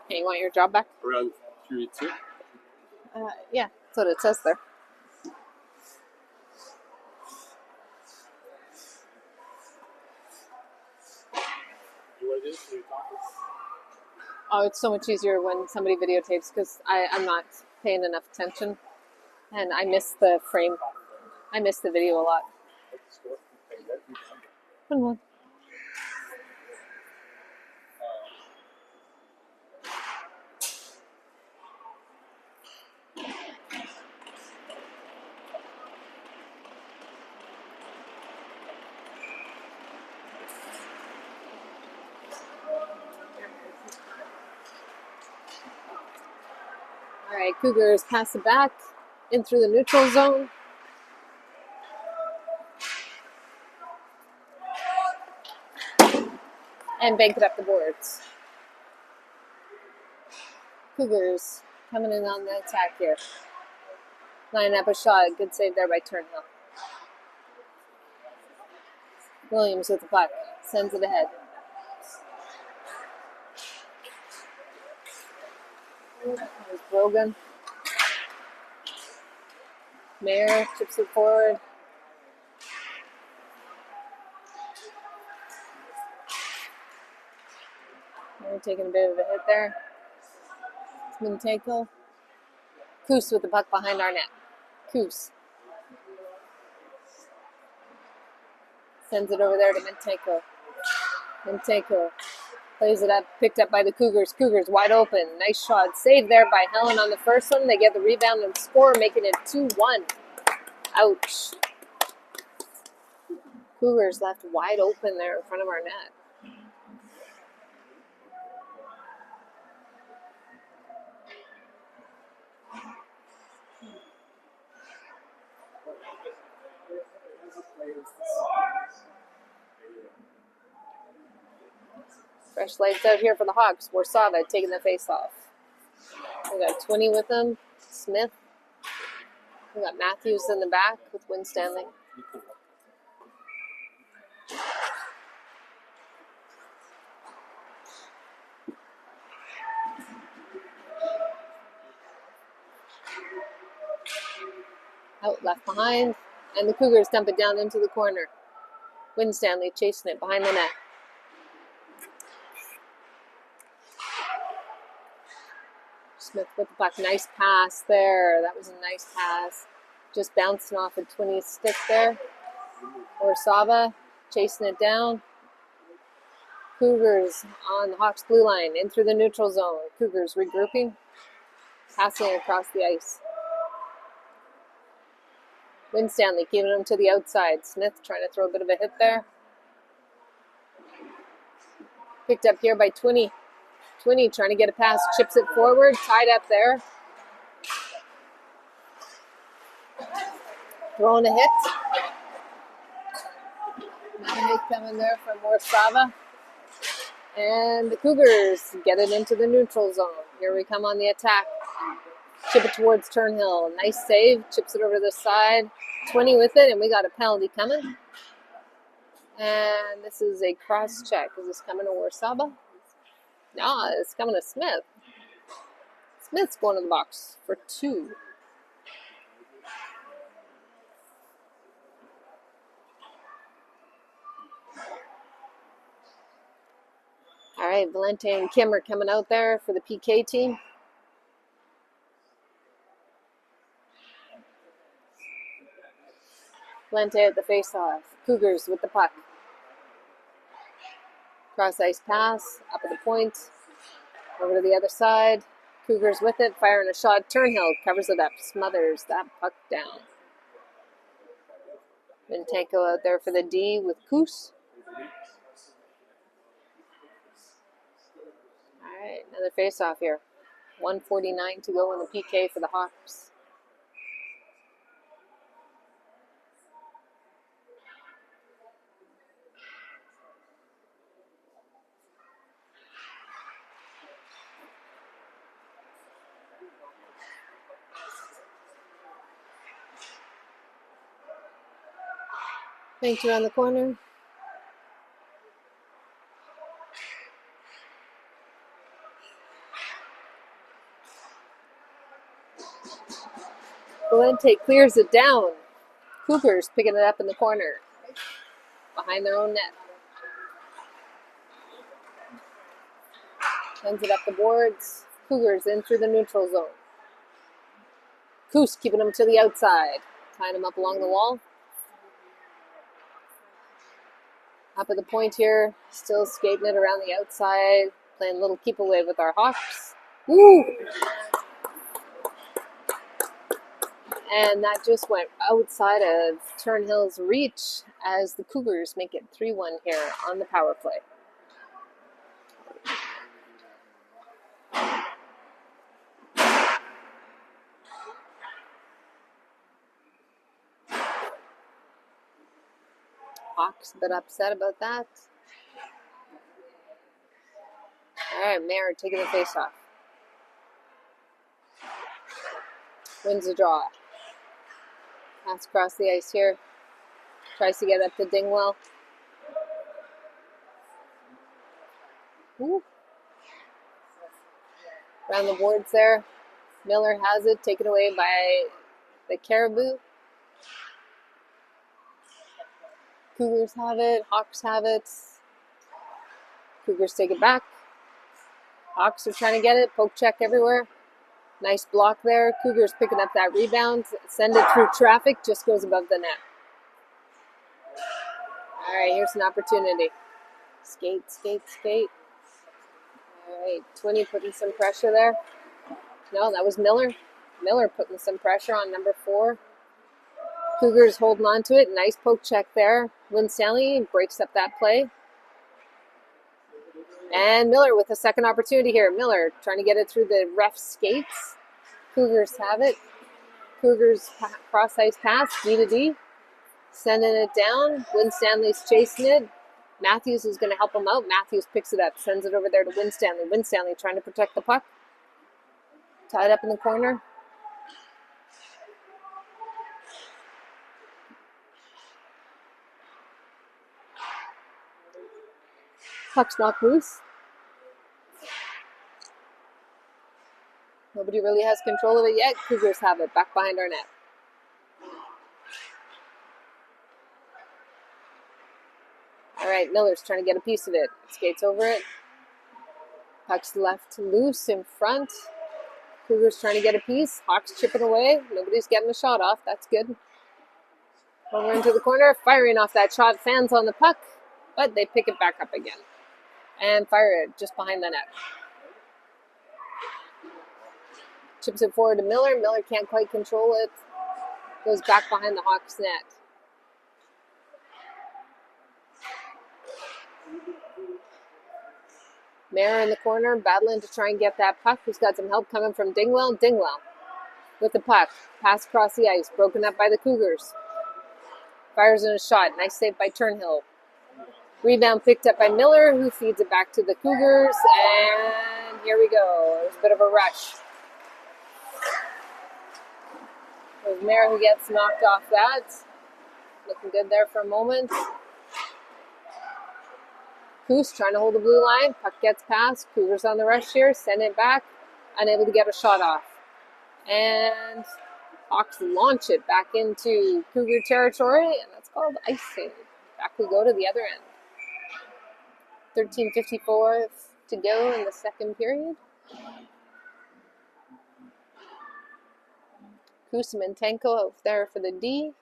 Hey, you want your job back? Around 3-2. Yeah, that's what it says there. Oh, it's so much easier when somebody videotapes because I'm not paying enough attention, and I miss the frame. I miss the video a lot. Come on. All right, Cougars pass it back in through the neutral zone. And bank it up the boards. Cougars coming in on the attack here. Line up a shot. Good save there by Turnhill. Williams with the puck. Sends it ahead. There's Brogan. Mayer chips it forward. Mayer taking a bit of a hit there. Minteko. Koos with the puck behind our net. Koos. Sends it over there to Minteko. Minteko plays it up, picked up by the Cougars. Cougars wide open. Nice shot. Saved there by Helen on the first one. They get the rebound and score, making it 2-1. Ouch. Cougars left wide open there in front of our net. Fresh lights out here for the Hawks. Warszawa taking the face off. We got 20 with them. Smith. We got Matthews in the back with Winstanley. Out left behind. And the Cougars dump it down into the corner. Winstanley chasing it behind the net. Smith with the puck. Nice pass there. That was a nice pass. Just bouncing off a 20 stick there. Warszawa chasing it down. Cougars on the Hawks blue line. In through the neutral zone. Cougars regrouping. Passing across the ice. Winstanley keeping him to the outside. Smith trying to throw a bit of a hit there. Picked up here by 20. 20 trying to get a pass, chips it forward, tied up there. Throwing a hit. Another hit coming there from Warszawa. And the Cougars get it into the neutral zone. Here we come on the attack. Chip it towards Turnhill. Nice save. Chips it over to the side. 20 with it, and we got a penalty coming. And this is a cross check. Is this coming to Warszawa? No, it's coming to Smith. Smith's going to the box for 2. All right, Valente and Kim are coming out there for the PK team. Valente at the face-off. Cougars with the puck. Cross-ice pass, up at the point. Over to the other side. Cougars with it, firing a shot. Turnhill covers it up, smothers that puck down. Mintenko out there for the D with Koos. All right, another face-off here. 1:49 to go in the PK for the Hawks. Banked around the corner. Valente clears it down. Cougars picking it up in the corner. Behind their own net. Sends it up the boards. Cougars in through the neutral zone. Coos keeping them to the outside. Tying them up along the wall. Up at the point here. Still skating it around the outside. Playing a little keep away with our Hawks. Woo! And that just went outside of Turnhill's reach as the Cougars make it 3-1 here on the power play. Hawks a bit upset about that. All right, Mayer taking the face off. Wins the draw. Pass across the ice here. Tries to get up to Dingwell. Ooh. Around the boards there. Miller has it, taken away by the Caribou. Cougars have it, Hawks have it. Cougars take it back. Hawks are trying to get it, poke check everywhere. Nice block there. Cougars picking up that rebound. Send it through traffic, just goes above the net. All right, here's an opportunity. Skate, skate, skate. All right, Twinney putting some pressure there. No, that was Miller. Miller putting some pressure on number 4. Cougars holding on to it. Nice poke check there. Winstanley breaks up that play. And Miller with a second opportunity here. Miller trying to get it through the ref skates. Cougars have it. Cougars cross ice pass, D to D. Sending it down. Winstanley's chasing it. Matthews is going to help him out. Matthews picks it up, sends it over there to Winstanley. Winstanley trying to protect the puck. Tied up in the corner. Puck's knocked loose. Nobody really has control of it yet. Cougars have it back behind our net. All right, Miller's trying to get a piece of it. Skates over it. Puck's left loose in front. Cougars trying to get a piece. Hawks chipping away. Nobody's getting a shot off. That's good. Over into the corner. Firing off that shot. Fans on the puck. But they pick it back up again. And fire it just behind the net. Chips it forward to Miller. Miller can't quite control it. Goes back behind the Hawks net. Mayer in the corner, battling to try and get that puck. He's got some help coming from Dingwell. Dingwell with the puck. Pass across the ice. Broken up by the Cougars. Fires in a shot. Nice save by Turnhill. Rebound picked up by Miller, who feeds it back to the Cougars. And here we go. There's a bit of a rush. There's Mayer who gets knocked off that. Looking good there for a moment. Coos trying to hold the blue line. Puck gets past. Cougars on the rush here. Send it back. Unable to get a shot off. And Hawks launch it back into Cougar territory. And that's called icing. Back we go to the other end. 13:54 to go in the second period. Kusimentenko out there for the D.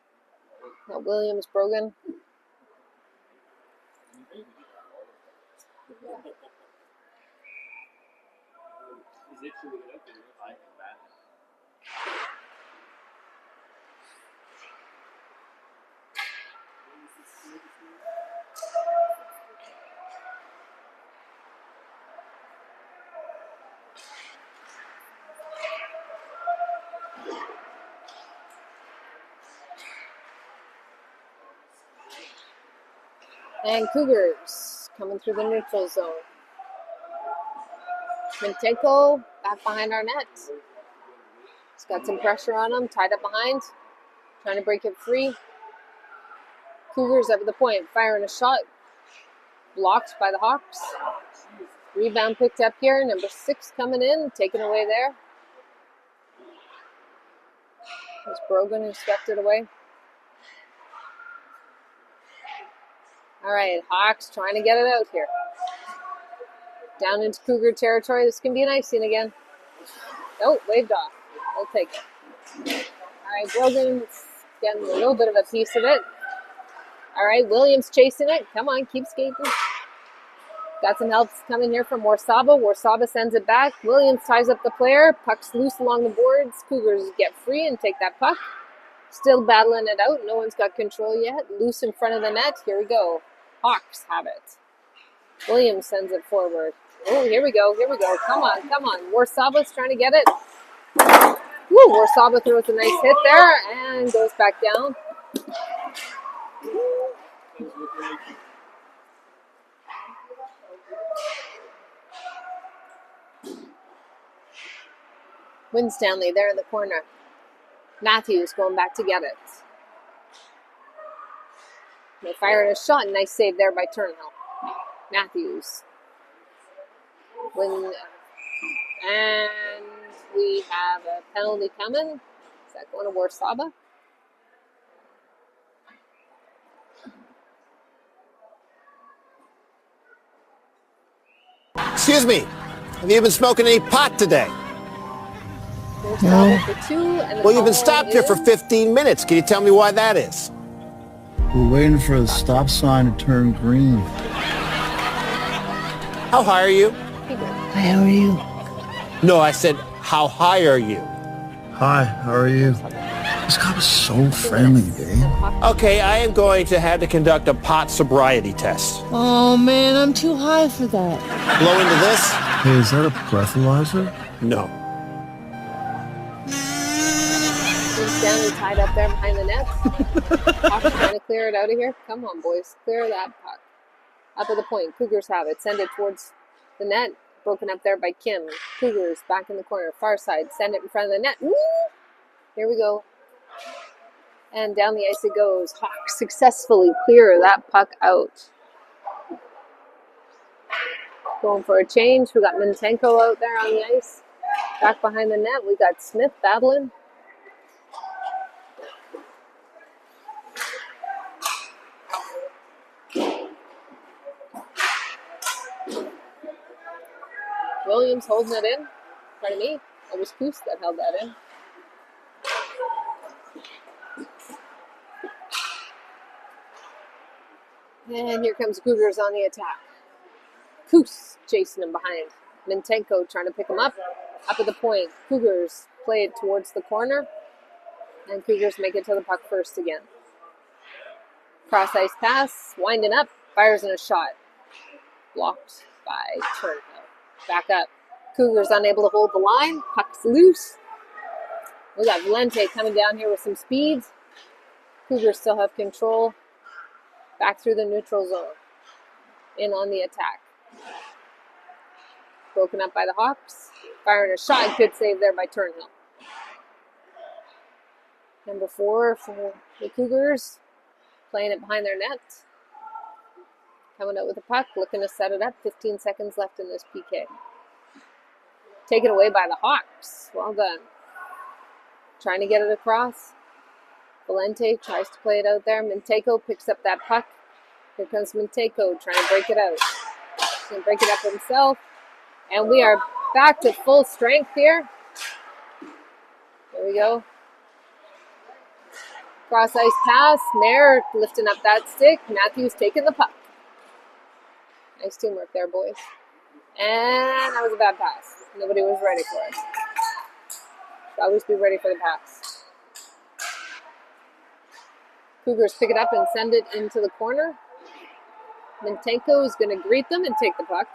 Now Williams Brogan. And Cougars coming through the neutral zone. Mintenko back behind our net. He's got some pressure on him, tied up behind. Trying to break it free. Cougars up at the point, firing a shot. Blocked by the Hawks. Rebound picked up here. Number 6 coming in, taken away there. It was Brogan who swept it away. All right, Hawks trying to get it out here. Down into Cougar territory. This can be an icing again. Oh, waved off. I'll take it. All right, Brogan's getting a little bit of a piece of it. All right, Williams chasing it. Come on, keep skating. Got some help coming here from Warsaba. Warsaba sends it back. Williams ties up the player. Puck's loose along the boards. Cougars get free and take that puck. Still battling it out. No one's got control yet. Loose in front of the net. Here we go. Hawks have it. Williams sends it forward. Oh, here we go. Here we go. Come on, come on. Warsaba's trying to get it. Woo, Warsaba throws a nice hit there and goes back down. Winstanley there in the corner. Matthews going back to get it. They fired a shot. Nice save there by Turnhill. Matthews. And we have a penalty coming. Is that going to Warsaba? Excuse me, have you been smoking any pot today? No. For 2, and well, you've been stopped here for 15 minutes. Can you tell me why that is? We're waiting for the stop sign to turn green. How high are you? Hi, how are you? No, I said, how high are you? Hi, how are you? This cop is so friendly, Dave. Okay, I am going to have to conduct a pot sobriety test. Oh, man, I'm too high for that. Blow into this? Hey, is that a breathalyzer? No. Stanley tied up there behind the net. Hawks trying to clear it out of here. Come on, boys. Clear that puck. Up at the point. Cougars have it. Send it towards the net. Broken up there by Kim. Cougars back in the corner. Far side. Send it in front of the net. Woo! Here we go. And down the ice it goes. Hawks successfully clear that puck out. Going for a change. We got Mintenko out there on the ice. Back behind the net. We got Smith battling. Williams holding it in. Pardon me. It was Coos that held that in. And here comes Cougars on the attack. Coos chasing him behind. Mintenko trying to pick him up. Up at the point. Cougars play it towards the corner. And Cougars make it to the puck first again. Cross ice pass. Winding up. Fires in a shot. Blocked by Turnhill. Back up. Cougars unable to hold the line. Puck's loose. We got Valente coming down here with some speed. Cougars still have control. Back through the neutral zone. In on the attack. Broken up by the Hawks. Firing a shot. Good save there by Turnhill. Number 4 for the Cougars. Playing it behind their net. Coming out with the puck, looking to set it up. 15 seconds left in this PK. Taken away by the Hawks. Well done. Trying to get it across. Valente tries to play it out there. Mintenko picks up that puck. Here comes Mintenko trying to break it out. He's going to break it up himself. And we are back to full strength here. There we go. Cross ice pass. Mayer lifting up that stick. Matthews taking the puck. Nice teamwork there, boys. And that was a bad pass. Nobody was ready for it. Should always be ready for the pass. Cougars pick it up and send it into the corner. Mintenko is going to greet them and take the puck.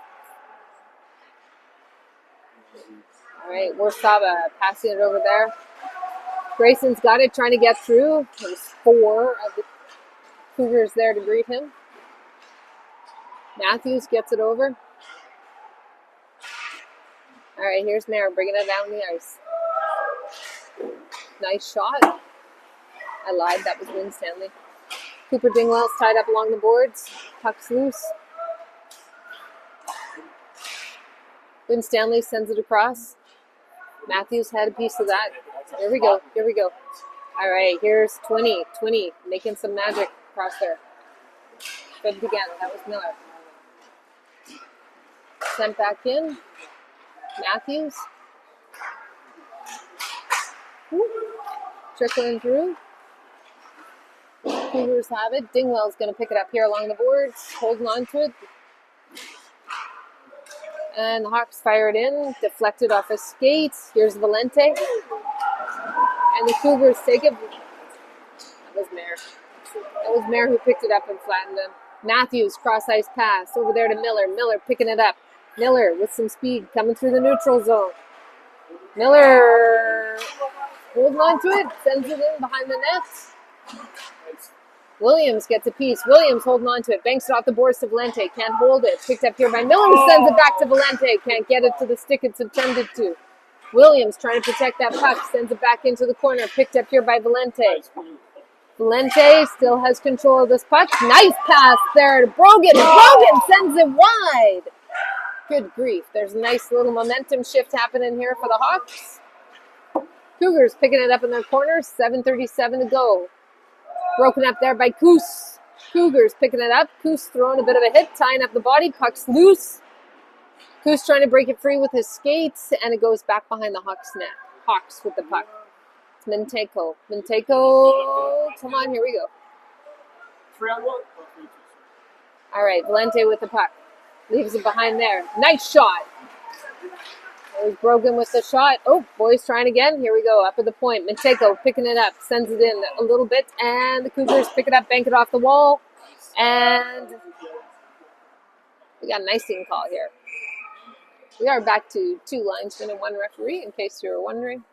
All right, Warsaba passing it over there. Grayson's got it, trying to get through. There's 4 of the Cougars there to greet him. Matthews gets it over. All right, here's Mayer bringing it down the ice. Nice shot. I lied, that was Winstanley. Cooper Dingwell's tied up along the boards. Puck's loose. Win Stanley sends it across. Matthews had a piece of that. Here we go. Here we go. All right, here's 20. 20 making some magic across there. Good again. That was Miller. Sent back in. Matthews. Trickling through. Cougars have it. Dingwell's going to pick it up here along the boards, holding on to it. And the Hawks fire it in, deflected off his skates. Here's Valente. And the Cougars take it. That was Mayer. That was Mayer who picked it up and flattened him. Matthews, cross-ice pass over there to Miller. Miller picking it up. Miller with some speed coming through the neutral zone. Miller holding on to it, sends it in behind the net. Williams gets a piece. Williams holding on to it, banks it off the boards to Valente. Can't hold it. Picked up here by Miller, sends it back to Valente. Can't get it to the stick it's intended to. Williams trying to protect that puck, sends it back into the corner. Picked up here by Valente. Valente still has control of this puck. Nice pass there to Brogan. Brogan sends it wide. Good grief. There's a nice little momentum shift happening here for the Hawks. Cougars picking it up in their corner. 7:37 to go. Broken up there by Coos. Cougars picking it up. Coos throwing a bit of a hit, tying up the body. Puck's loose. Coos trying to break it free with his skates, and it goes back behind the Hawks net. Hawks with the puck. It's Mintenko. Mintenko, come on, here we go. All right, Valente with the puck. Leaves it behind there. Nice shot. It was Brogan with the shot. Oh, boys trying again. Here we go, up at the point. Mintenko picking it up, sends it in a little bit, and the Cougars pick it up, bank it off the wall, and we got an icing call here. We are back to 2 linesmen and 1 referee, in case you were wondering.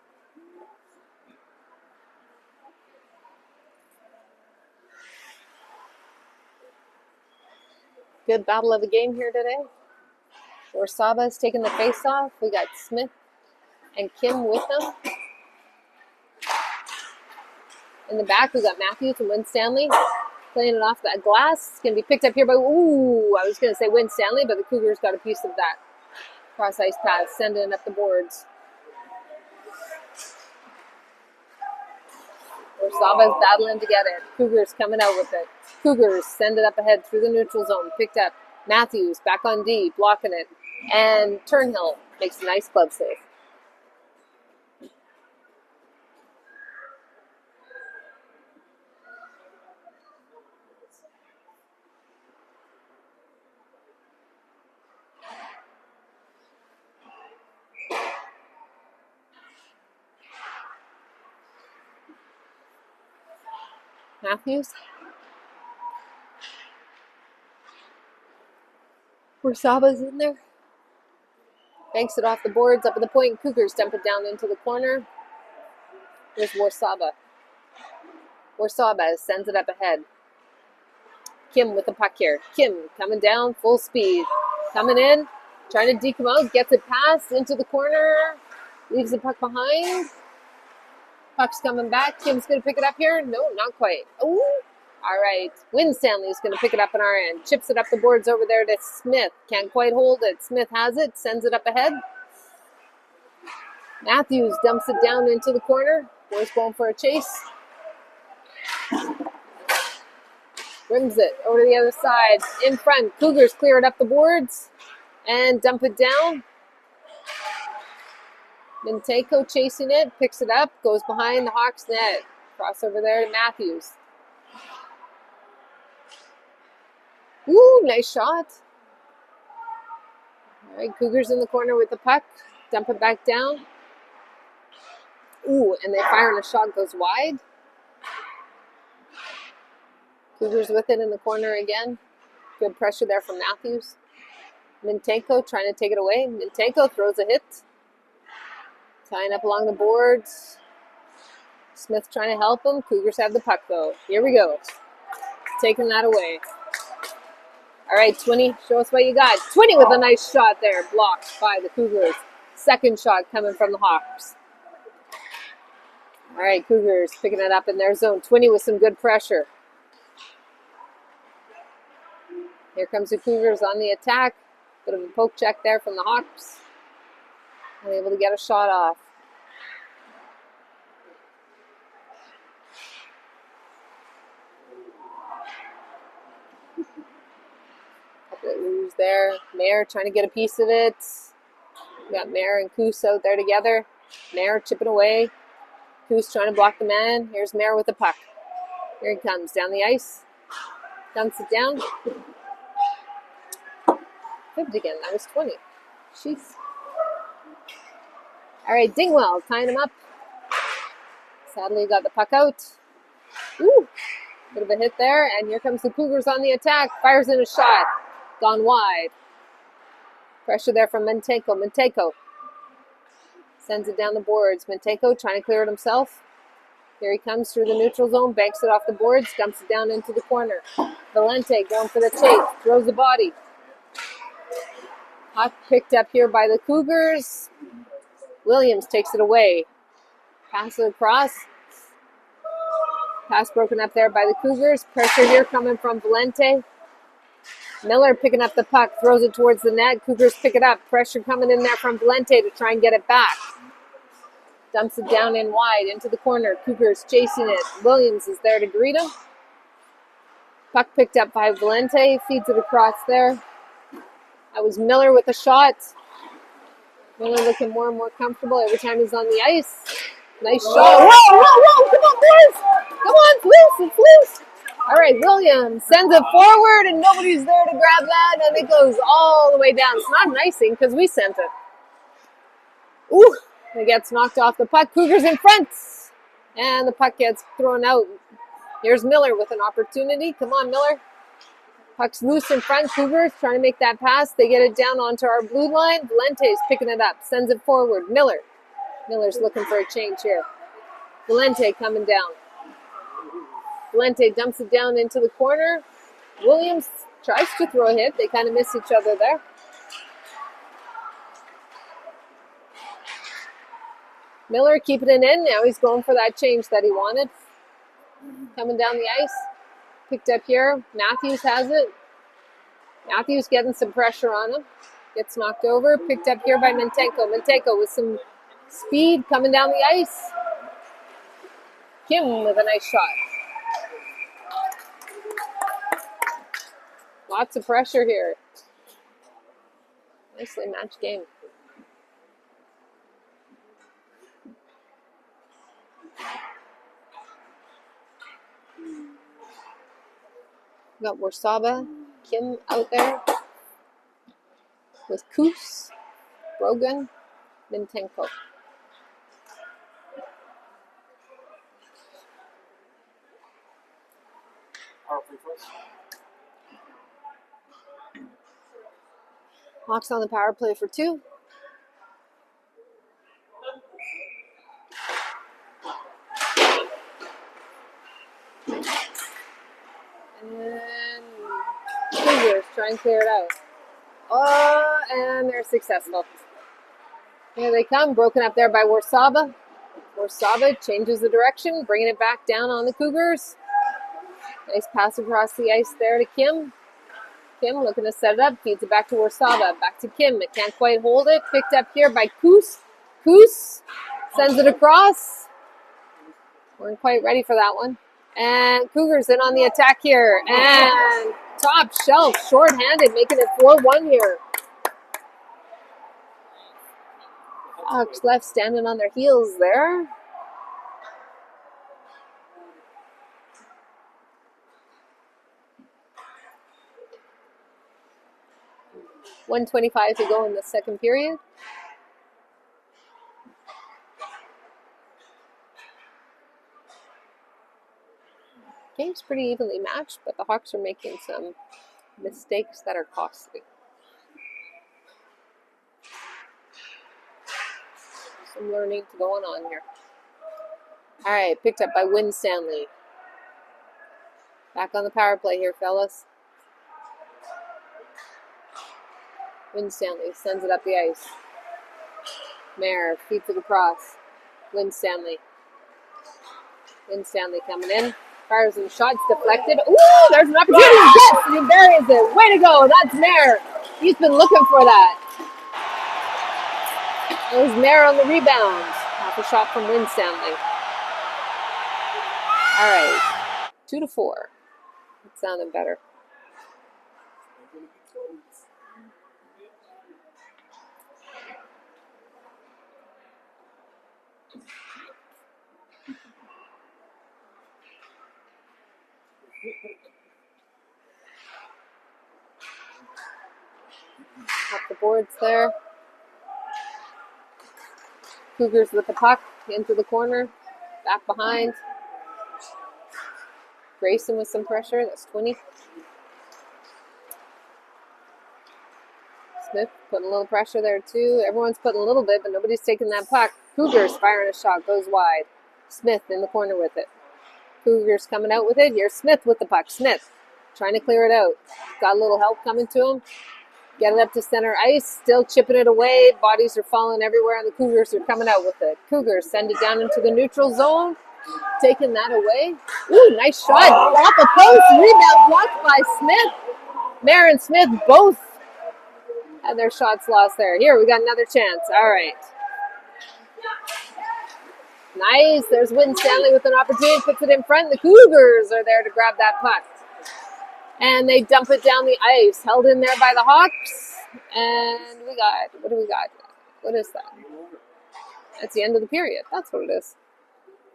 Good battle of the game here today. Orsaba's taking the face off. We got Smith and Kim with them. In the back, we got Matthews and Win Stanley playing it off that glass. It's going to be picked up here by, I was going to say Win Stanley, but the Cougars got a piece of that. Cross-ice pass, sending it up the boards. Orsaba's battling to get it. Cougars coming out with it. Cougars send it up ahead through the neutral zone. Picked up. Matthews back on D, blocking it. And Turnhill makes a nice glove save. Matthews. Orsaba's in there. Banks it off the boards, up at the point. Cougars dump it down into the corner. There's Orsaba. Orsaba sends it up ahead. Kim with the puck here. Kim coming down, full speed. Coming in, trying to deke him out. Gets it passed into the corner. Leaves the puck behind. Puck's coming back. Kim's going to pick it up here. No, not quite. Ooh. All right. Win Stanley's going to pick it up on our end. Chips it up the boards over there to Smith. Can't quite hold it. Smith has it. Sends it up ahead. Matthews dumps it down into the corner. Boys going for a chase. Rims it over to the other side. In front. Cougars clear it up the boards and dump it down. Mintenko chasing it. Picks it up. Goes behind the Hawks net. Cross over there to Matthews. Ooh, nice shot. All right, Cougars in the corner with the puck. Dump it back down. Ooh, and they fire and a shot goes wide. Cougars with it in the corner again. Good pressure there from Matthews. Mintenko trying to take it away. Mintenko throws a hit. Tying up along the boards. Smith trying to help him. Cougars have the puck though. Here we go. Taking that away. All right, 20, show us what you got. 20 with a nice shot there, blocked by the Cougars. Second shot coming from the Hawks. All right, Cougars picking it up in their zone. 20 with some good pressure. Here comes the Cougars on the attack. Bit of a poke check there from the Hawks. Unable to get a shot off. Couple of oohs there. Mayer trying to get a piece of it. We got Mayer and Coos out there together. Mayer chipping away. Coos trying to block the man. Here's Mayer with the puck. Here he comes down the ice. Dumps it down. Fibbed again. That was 20. Jeez. All right, Dingwell tying him up. Sadly, got the puck out. Ooh, bit of a hit there. And here comes the Cougars on the attack. Fires in a shot. Gone wide. Pressure there from Mentenko. Mentenko sends it down the boards. Mentenko trying to clear it himself. Here he comes through the neutral zone, banks it off the boards, dumps it down into the corner. Valente going for the chase, throws the body. Puck picked up here by the Cougars. Williams takes it away. Pass it across. Pass broken up there by the Cougars. Pressure here coming from Valente. Miller picking up the puck, throws it towards the net. Cougars pick it up. Pressure coming in there from Valente to try and get it back. Dumps it down in wide into the corner. Cougars chasing it. Williams is there to greet him. Puck picked up by Valente. Feeds it across there. That was Miller with a shot. Miller looking more and more comfortable every time he's on the ice. Nice shot. Whoa, whoa, whoa. Come on, boys. Come on, it's loose. It's loose. All right, Williams sends it forward, and nobody's there to grab that, and it goes all the way down. It's not an icing because we sent it. Ooh, it gets knocked off the puck. Cougars in front, and the puck gets thrown out. Here's Miller with an opportunity. Come on, Miller. Puck's loose in front. Cougars trying to make that pass. They get it down onto our blue line. Valente's picking it up, sends it forward. Miller's looking for a change here. Valente coming down. Valente dumps it down into the corner. Williams tries to throw a hit. They kind of miss each other there. Miller keeping it in. Now he's going for that change that he wanted. Coming down the ice. Picked up here. Matthews has it. Matthews getting some pressure on him. Gets knocked over. Picked up here by Mentenko. Mentenko with some speed coming down the ice. Kim with a nice shot. Lots of pressure here. Nicely matched game. We got Warsaba, Kim out there with Koos, Brogan, Mintenko. Hawks on the power play for 2. And Cougars try and clear it out. Oh, and they're successful. Here they come, broken up there by Warsaba. Warsaba changes the direction, bringing it back down on the Cougars. Nice pass across the ice there to Kim. Kim looking to set it up, feeds it back to Warsaba. Back to Kim, it can't quite hold it. Picked up here by Koos. Koos sends it across. Weren't quite ready for that one. And Cougars in on the attack here. And top shelf, shorthanded, making it 4-1 here. Hawks left standing on their heels there. .125 to go in the second period. Game's pretty evenly matched, but the Hawks are making some mistakes that are costly. Some learning going on here. All right, picked up by Wynn Stanley. Back on the power play here, fellas. Wynn Stanley sends it up the ice. Mayer feeds it across. Wynn Stanley. Wynn Stanley coming in. Fires and shots deflected. Ooh, there's an opportunity. Yes, he buries it. Way to go. That's Mare. He's been looking for that. It was Mare on the rebound. Half a shot from Winstanley. All right. 2-4. It sounded better. Up the boards there. Cougars with the puck into the corner. Back behind. Grayson with some pressure. That's 20. Smith putting a little pressure there too. Everyone's putting a little bit, but nobody's taking that puck. Cougars firing a shot. Goes wide. Smith in the corner with it. Cougars coming out with it. Here's Smith with the puck. Smith trying to clear it out. Got a little help coming to him. Get it up to center ice. Still chipping it away. Bodies are falling everywhere, and the Cougars are coming out with it. Cougars send it down into the neutral zone. Taking that away. Ooh, nice shot. Off the post. Rebound blocked by Smith. Mare and Smith both had their shots lost there. Here, we got another chance. All right. Nice. There's Winstanley with an opportunity. Puts it in front. The Cougars are there to grab that puck. And they dump it down the ice. Held in there by the Hawks. And we got, what do we got? What is that? That's the end of the period. That's what it is.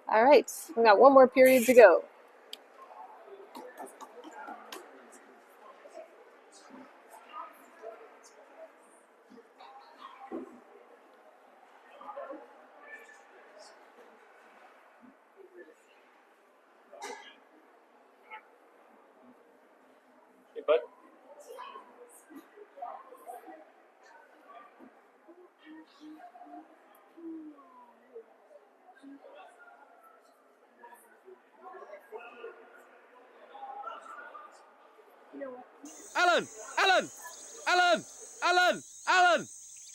All right. We got one more period to go. Alan! Alan! Alan! Alan! Alan!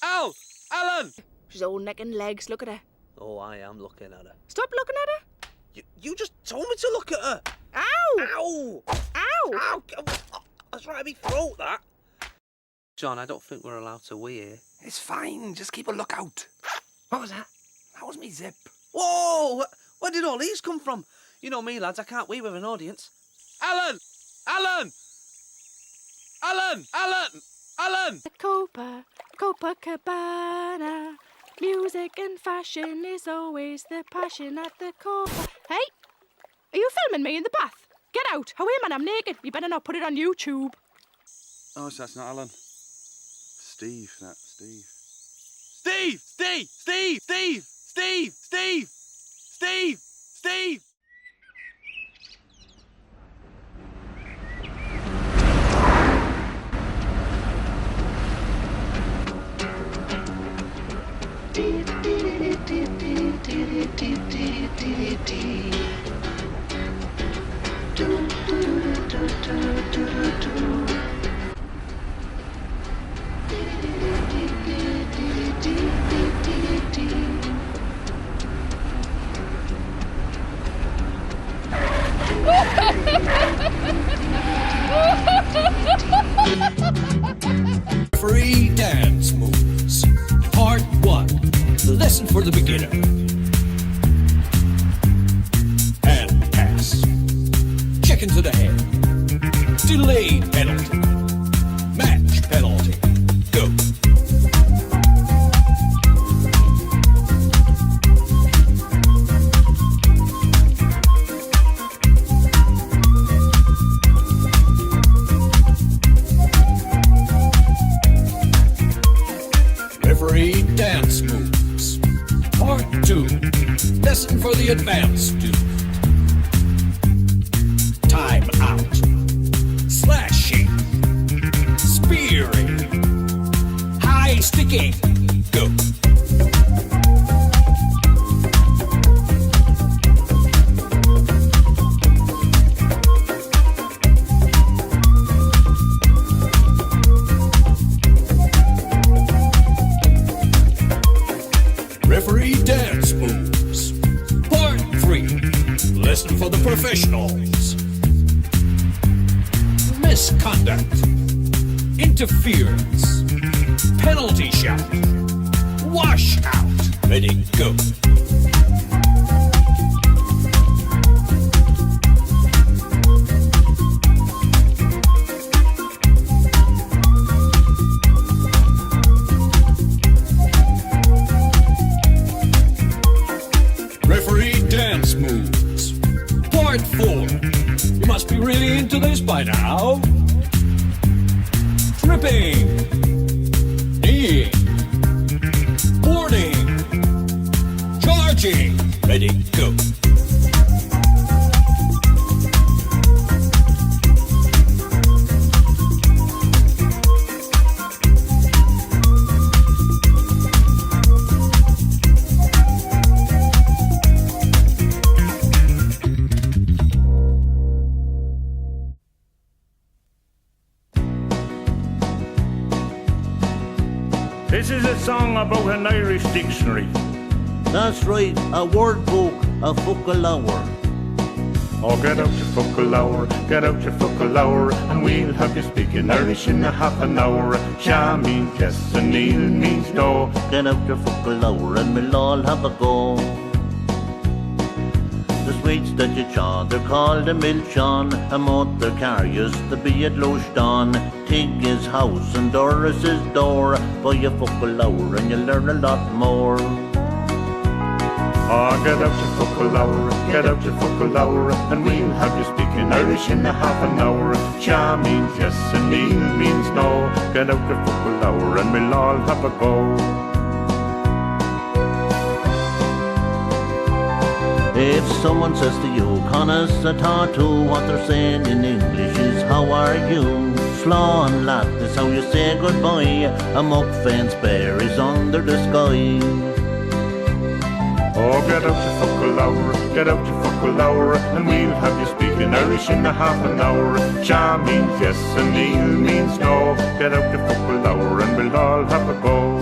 Al! Alan! She's all neck and legs. Look at her. Oh, I am looking at her. Stop looking at her. You just told me to look at her. Ow! Ow! Ow! Ow! That's right in my throat, that. John, I don't think we're allowed to wee here. It's fine. Just keep a lookout. What was that? That was me zip. Whoa! Where did all these come from? You know me, lads. I can't wee with an audience. Alan! Alan! Alan! Alan! Alan! Copacabana. Music and fashion is always the passion at the Copa. Hey! Are you filming me in the bath? Get out! How am I? I'm naked. You better not put it on YouTube. Oh, so that's not Alan. Steve, Steve. Steve! Steve! Steve! Steve! Steve! Steve! Steve! Steve! Free dance moves. Part 1. Lesson for the beginner. Hand pass. Check into the head. Delayed penalty. Match penalty. Go. Referee dance moves. Part 2. Lesson for the advanced student. Time out. Slashing. Spearing. High sticking. Go. Referee dance moves. Part 3. Lesson for the professionals. Misconduct, interference, penalty shot, washout. Ready, go. Referee dance moves. Part 4. You must be really into this by now. Tripping. Kneeing. Boarding. Charging. Ready, go. This is a song about an Irish dictionary. That's right, a word book, a fuckle hour. Oh, get out your fuckle hour, get out your fuckle hour, and we'll have you speaking Irish in a half an hour. Sha means yes and Neil means no. Get out your fuckle hour and we'll all have a go. The sweets that you chaw, they're called a milchon. A mother carries the be at Lushton. Tig is house and Doris is door. Buy a fuckle hour and you'll learn a lot more. Oh, get out your fuckle hour, get out your fuckle hour, and we'll have you speaking Irish in a half an hour. Sha means yes and Neil means no. Get out your fuckle hour and we'll all have a go. If someone says to you, Conas a tattoo, what they're saying in English is, how are you? Slaw and lap is how you say goodbye. A muck fence bear is under the sky. Oh, get out your fuckle hour, get out your fuckle hour, and we'll have you speaking Irish in a half an hour. Sha means yes and Neil means no. Get out your fuckle hour and we'll all have a go.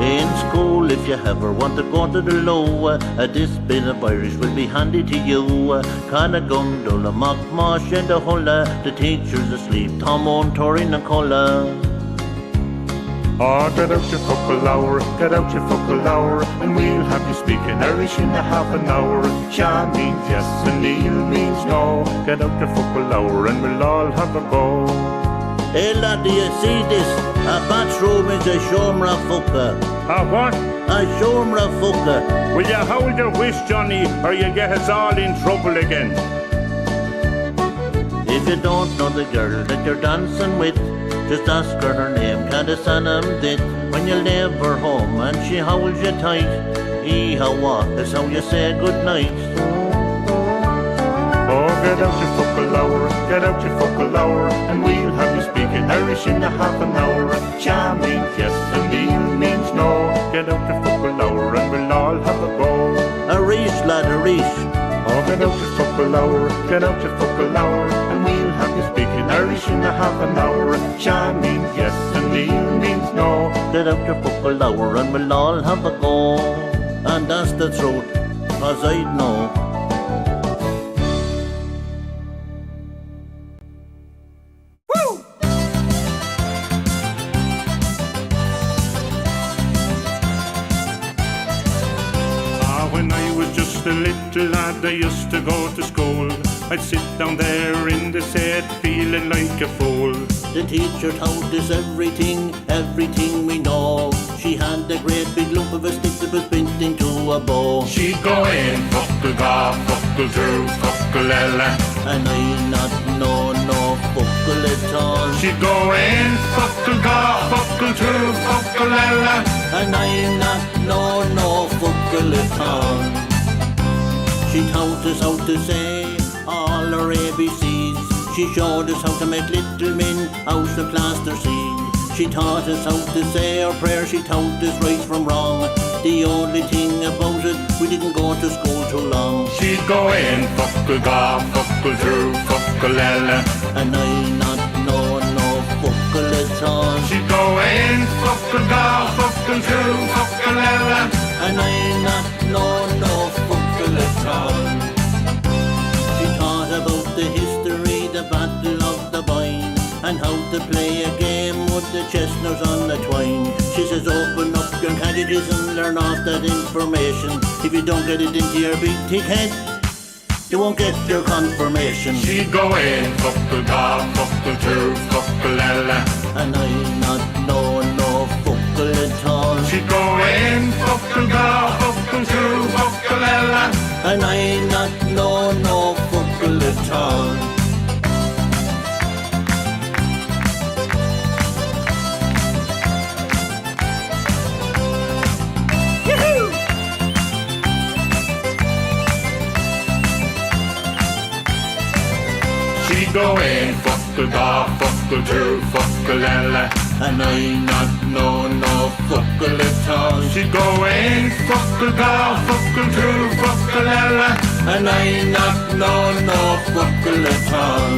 In school, if you ever want to go to the low, this bit of Irish will be handy to you. Canna gundle, a mock mosh and a hulla. The teacher's asleep, Tom on Torin and Colla. Oh, get out your fuckle hour, get out your fuckle hour, and we'll have you speaking Irish in a half an hour. Sha means yes and Neil means no. Get out your fuckle hour and we'll all have a go. Hey lad, do you see this? A bathroom is a shomra fucker. A what? A shomra fucker. Will you hold your wish, Johnny, or you'll get us all in trouble again? If you don't know the girl that you're dancing with, just ask her her name, Cadasanam dit. When you leave her home and she holds you tight, Ihawa is how you say goodnight. Oh, get out your fuckle hour, get out your fuckle hour, and we'll have you speaking Irish in a half an hour. Sha means yes and Neil means no. Get out your fuckle hour and we'll all have a go. A reach, lad, a reach. Oh, get out your fuckle hour, get out your fuckle hour, and we'll have you speaking Irish in a half an hour. Sha means yes and Neil means no. Get out your fuckle hour and we'll all have a go. And that's the truth, 'cause I know. A little lad, I used to go to school. I'd sit down there in the set, feeling like a fool. The teacher taught us everything, everything we know. She had a great big lump of a stick that was bent into a bow. She'd go in, fuckle ga, fuckle through, fuckle ella. And I not know no fuckle at all. She'd go in, fuckle ga, fuckle through, fuckle ella. And I not know no fuckle at all. She taught us how to say all our ABCs. She showed us how to make little men out of plaster seed. She taught us how to say our prayer. She taught us right from wrong. The only thing about it, we didn't go to school too long. She'd go in, fuckle ga, fuckle through, fuckle ella. And I not know no fuckle at all. She'd go in, fuckle ga, fuckle through, fuckle ella. And I to play a game with the chestnuts on the twine. She says open up your cartridges and learn off that information. If you don't get it into your big thick head, you won't get your confirmation. She go in, fuckle ga, fuckle two, fuckle ella. And I not know no fuckle at all. She go in, fuckle ga, fuckle two, fuckle ella. And I not know no fuckle at all. She go in, fuckle ga, fuckle two, fuckle ella. And I not know no fuckle at all. She go in, fuckle ga, fuckle two, fuckle ella. And I not know no fuckle at all.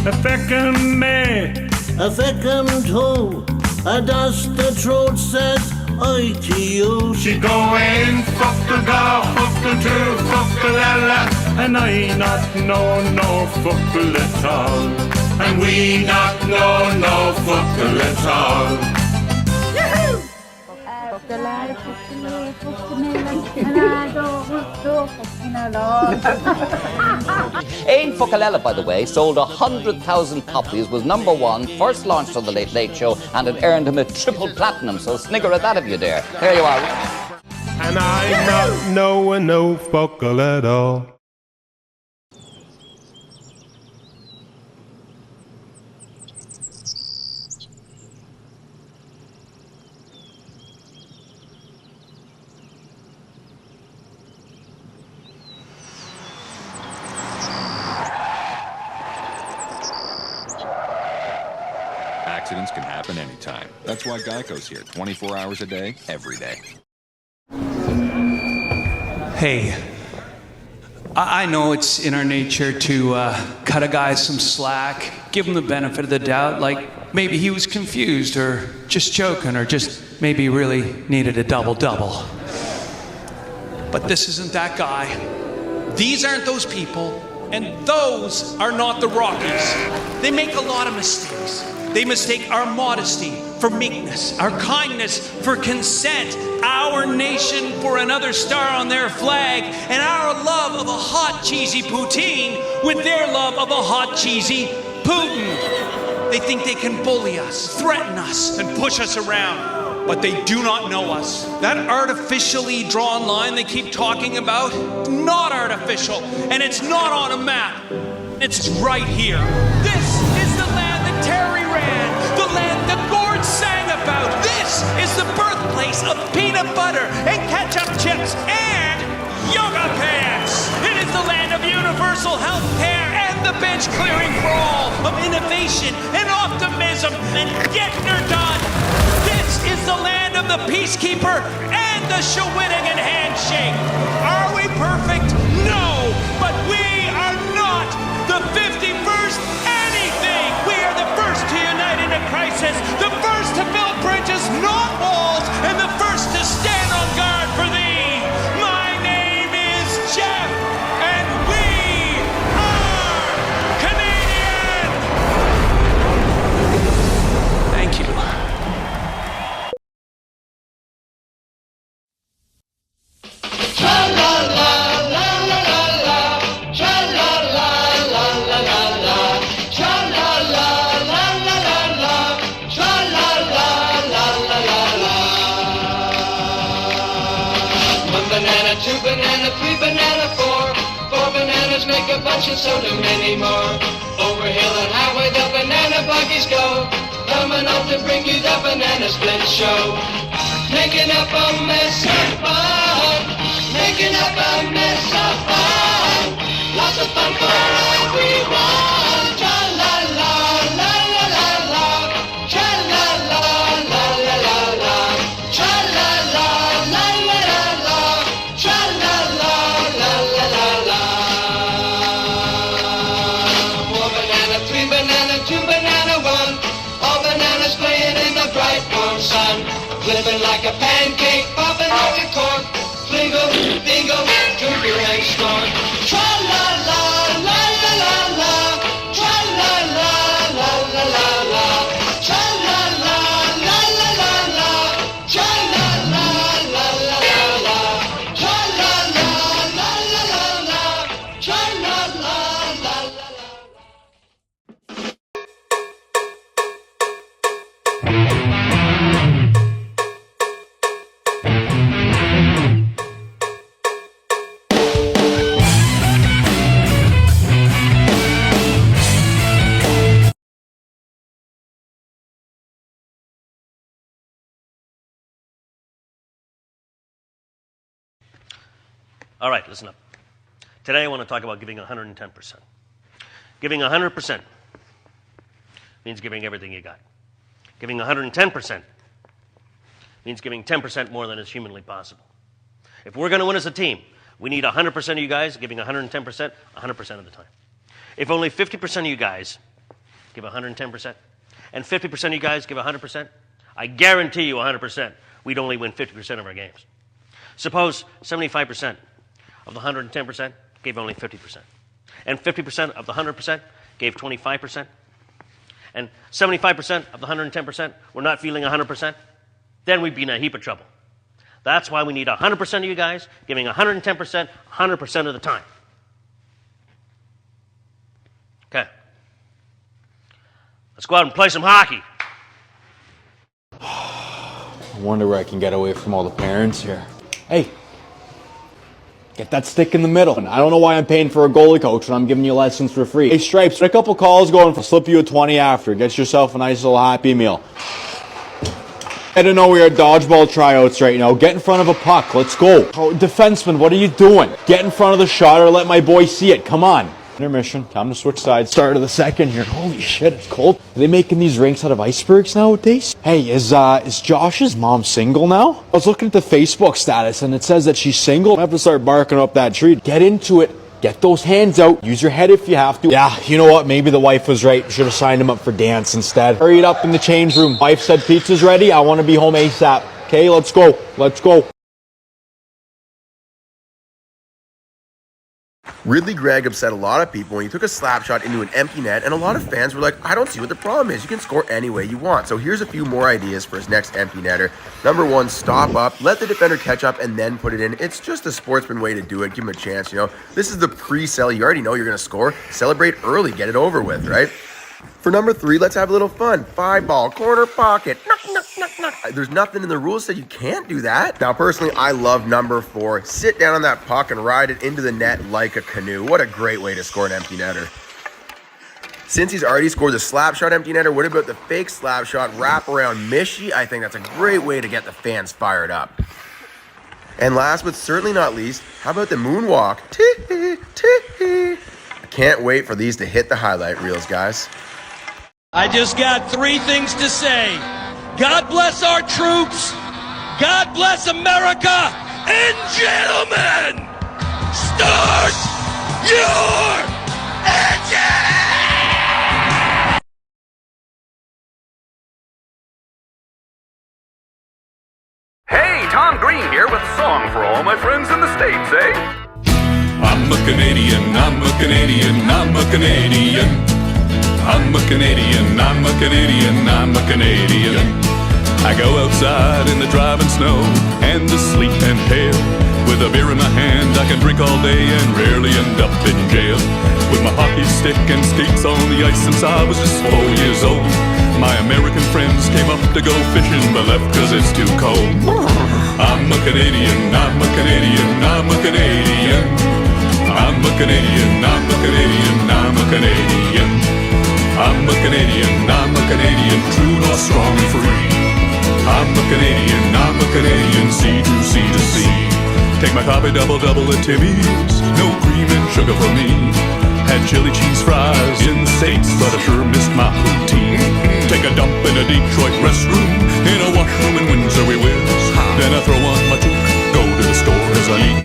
A feckin' me, a feckin' too. A does the truth says I to you. She go in, fuckle ga, fuckle two, fuckle ella. And I not know no fuckle at all. And we not know no fuckle at all. Ain Fuckalella, by the way, sold 100,000 copies, was #1, first launched on the Late Late Show, and it earned him a triple platinum, so snigger at that if you dare. Here you are. And I not know no fuckle at all. Accidents can happen anytime. That's why Geico's here 24 hours a day, every day. Hey, I know it's in our nature to cut a guy some slack, give him the benefit of the doubt, like maybe he was confused or just joking or just maybe really needed a double-double. But this isn't that guy. These aren't those people, and those are not the Rockies. They make a lot of mistakes. They mistake our modesty for meekness, our kindness for consent, our nation for another star on their flag, and our love of a hot, cheesy poutine with their love of a hot, cheesy Putin. They think they can bully us, threaten us, and push us around, but they do not know us. That artificially drawn line they keep talking about, not artificial, and it's not on a map. It's right here. This is the land that Terry ran, the land the Gord sang about. This is the birthplace of peanut butter and ketchup chips and yoga pants. It is the land of universal health care and the bench clearing for all, of innovation and optimism and getting her done. This is the land of the peacekeeper and the Shawinigan handshake. Are we perfect? No, but we are not the 51st anything. We are the first to unite in a crisis, the first to build bridges, not walls, and the first to stand on guard for thee. My name is Jeff, and we are Canadian. Thank you. Two banana, three banana, four bananas make a bunch and so do many more. Over hill and highway the banana buggies go, coming out to bring you the banana split show. Making up a mess of fun, making up a mess of fun. Lots of fun for everyone. Tra-la-la, la-la-la-la, tra-la-la, la-la-la-la, tra-la-la, la-la-la-la, tra-la-la, la-la-la-la. Four banana, three banana, two banana, one. All bananas playing in the bright warm sun. Flipping like a pancake, popping like a cork. Flingo, bingo, cougar and stork. Tra-la-la, la-la-la-la, tra-la-la, la-la-la-la. All right, listen up. Today I want to talk about giving 110%. Giving 100% means giving everything you got. Giving 110% means giving 10% more than is humanly possible. If we're going to win as a team, we need 100% of you guys giving 110% 100% of the time. If only 50% of you guys give 110% and 50% of you guys give 100%, I guarantee you 100%, we'd only win 50% of our games. Suppose 75% of the 110% gave only 50%. And 50% of the 100% gave 25%. And 75% of the 110% were not feeling 100%. Then we'd be in a heap of trouble. That's why we need 100% of you guys giving 110% 100% of the time. Okay. Let's go out and play some hockey. I wonder where I can get away from all the parents here. Hey, get that stick in the middle. I don't know why I'm paying for a goalie coach when I'm giving you lessons for free. Hey, Stripes, get a couple calls going. I'll slip you a 20 after. Get yourself a nice little Happy Meal. I don't know, we are dodgeball tryouts right now. Get in front of a puck. Let's go. Oh, defenseman, what are you doing? Get in front of the shot or let my boy see it. Come on. Intermission. Time to switch sides. Start of the second here. Holy shit, it's cold. Are they making these rinks out of icebergs nowadays? Hey, is Josh's mom single now? I was looking at the Facebook status and it says that she's single. I have to start barking up that tree. Get into it. Get those hands out. Use your head if you have to. Yeah, you know what? Maybe the wife was right. Should have signed him up for dance instead. Hurry it up in the change room. Wife said pizza's ready. I want to be home ASAP. Okay, let's go. Let's go. Ridley Gregg upset a lot of people when he took a slap shot into an empty net, and a lot of fans were like, I don't see what the problem is. You can score any way you want. So here's a few more ideas for his next empty netter. Number one, stop up, let the defender catch up, and then put it in. It's just a sportsman way to do it. Give him a chance, you know. This is the pre-sell. You already know you're going to score. Celebrate early. Get it over with, right? For number three, let's have a little fun. 5-ball, corner pocket. Knock, knock, knock, knock. There's nothing in the rules that you can't do that. Now, personally, I love number 4. Sit down on that puck and ride it into the net like a canoe. What a great way to score an empty netter. Since he's already scored the slap shot empty netter, what about the fake slap shot wrap around Mishy? I think that's a great way to get the fans fired up. And last but certainly not least, how about the moonwalk? Tee-hee, tee-hee. I can't wait for these to hit the highlight reels, guys. I just got 3 things to say. God bless our troops. God bless America. And gentlemen, start your engine! Hey, Tom Green here with a song for all my friends in the States, eh? I'm a Canadian, I'm a Canadian, I'm a Canadian. I'm a Canadian, I'm a Canadian, I'm a Canadian. I go outside in the driving snow and the sleet and hail. With a beer in my hand, I can drink all day and rarely end up in jail. With my hockey stick and skates on the ice since I was just 4 years old. My American friends came up to go fishing but left cause it's too cold. I'm a Canadian, I'm a Canadian, I'm a Canadian. I'm a Canadian, I'm a Canadian, I'm a Canadian. I'm a Canadian, I'm a Canadian, true north, strong and free. I'm a Canadian, sea to sea to sea. Take my coffee double at Timmy's, no cream and sugar for me. Had chili cheese fries in the States, but I sure missed my poutine. Take a dump in a Detroit restroom, in a washroom in Windsor we whiz. Then I throw on my toque, go to the store as I eat.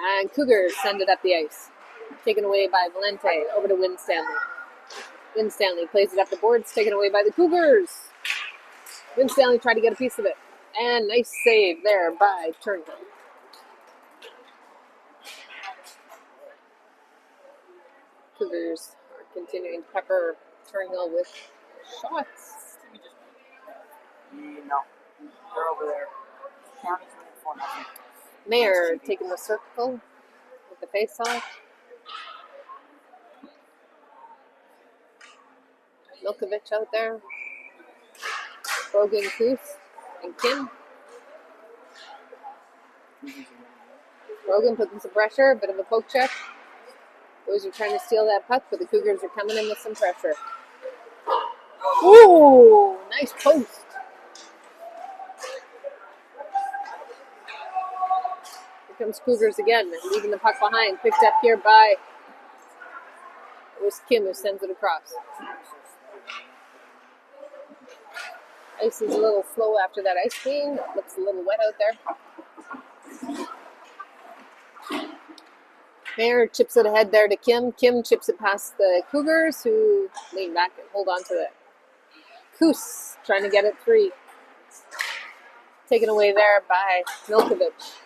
And Cougars send it up the ice. Taken away by Valente. Over to Winstanley. Winstanley plays it up the boards. Taken away by the Cougars. Winstanley tried to get a piece of it. And nice save there by Turnhill. Cougars are continuing to pepper Turnhill with shots. No, they're over there. County's winning 4-0. Mayer taking the circle with the face-off. Milkovich out there. Brogan, Kuss, and Kim. Brogan putting some pressure, bit of a poke check. Boys are trying to steal that puck, but the Cougars are coming in with some pressure. Ooh, nice post. Here comes Cougars again, leaving the puck behind. Picked up here by, it was Kim who sends it across. Ice is a little slow after that ice cream. It looks a little wet out there. Mayer chips it ahead there to Kim. Kim chips it past the Cougars, who lean back and hold on to it. Kuss trying to get it free. Taken away there by Milkovich.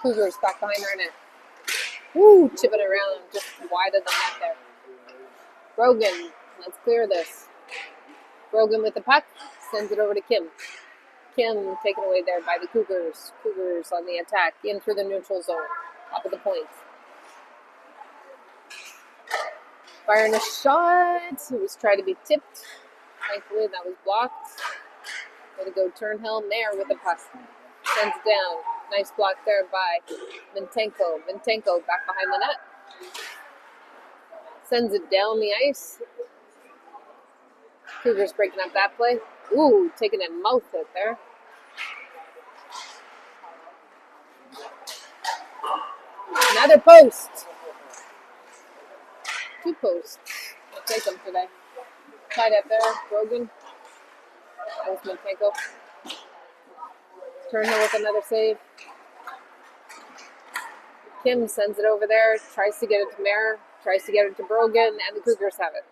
Cougars back behind our net. Woo, chip it around just wide of the net there. Brogan, let's clear this. Brogan with the puck, sends it over to Kim. Kim taken away there by the Cougars. Cougars on the attack, in through the neutral zone, top of the point. Firing a shot. It was trying to be tipped. Thankfully, that was blocked. Way to go, Turnhill. Mayer with the puck. Sends it down. Nice block there by Mintenko. Mintenko back behind the net. Sends it down the ice. Cougars breaking up that play. Ooh, taking a mouth hit there. Another post. 2 posts. I'll take them today. Tied up there, Brogan. That was Mintenko. Turnhill with another save. Kim sends it over there, tries to get it to Mayer, tries to get it to Brogan, and the Cougars have it.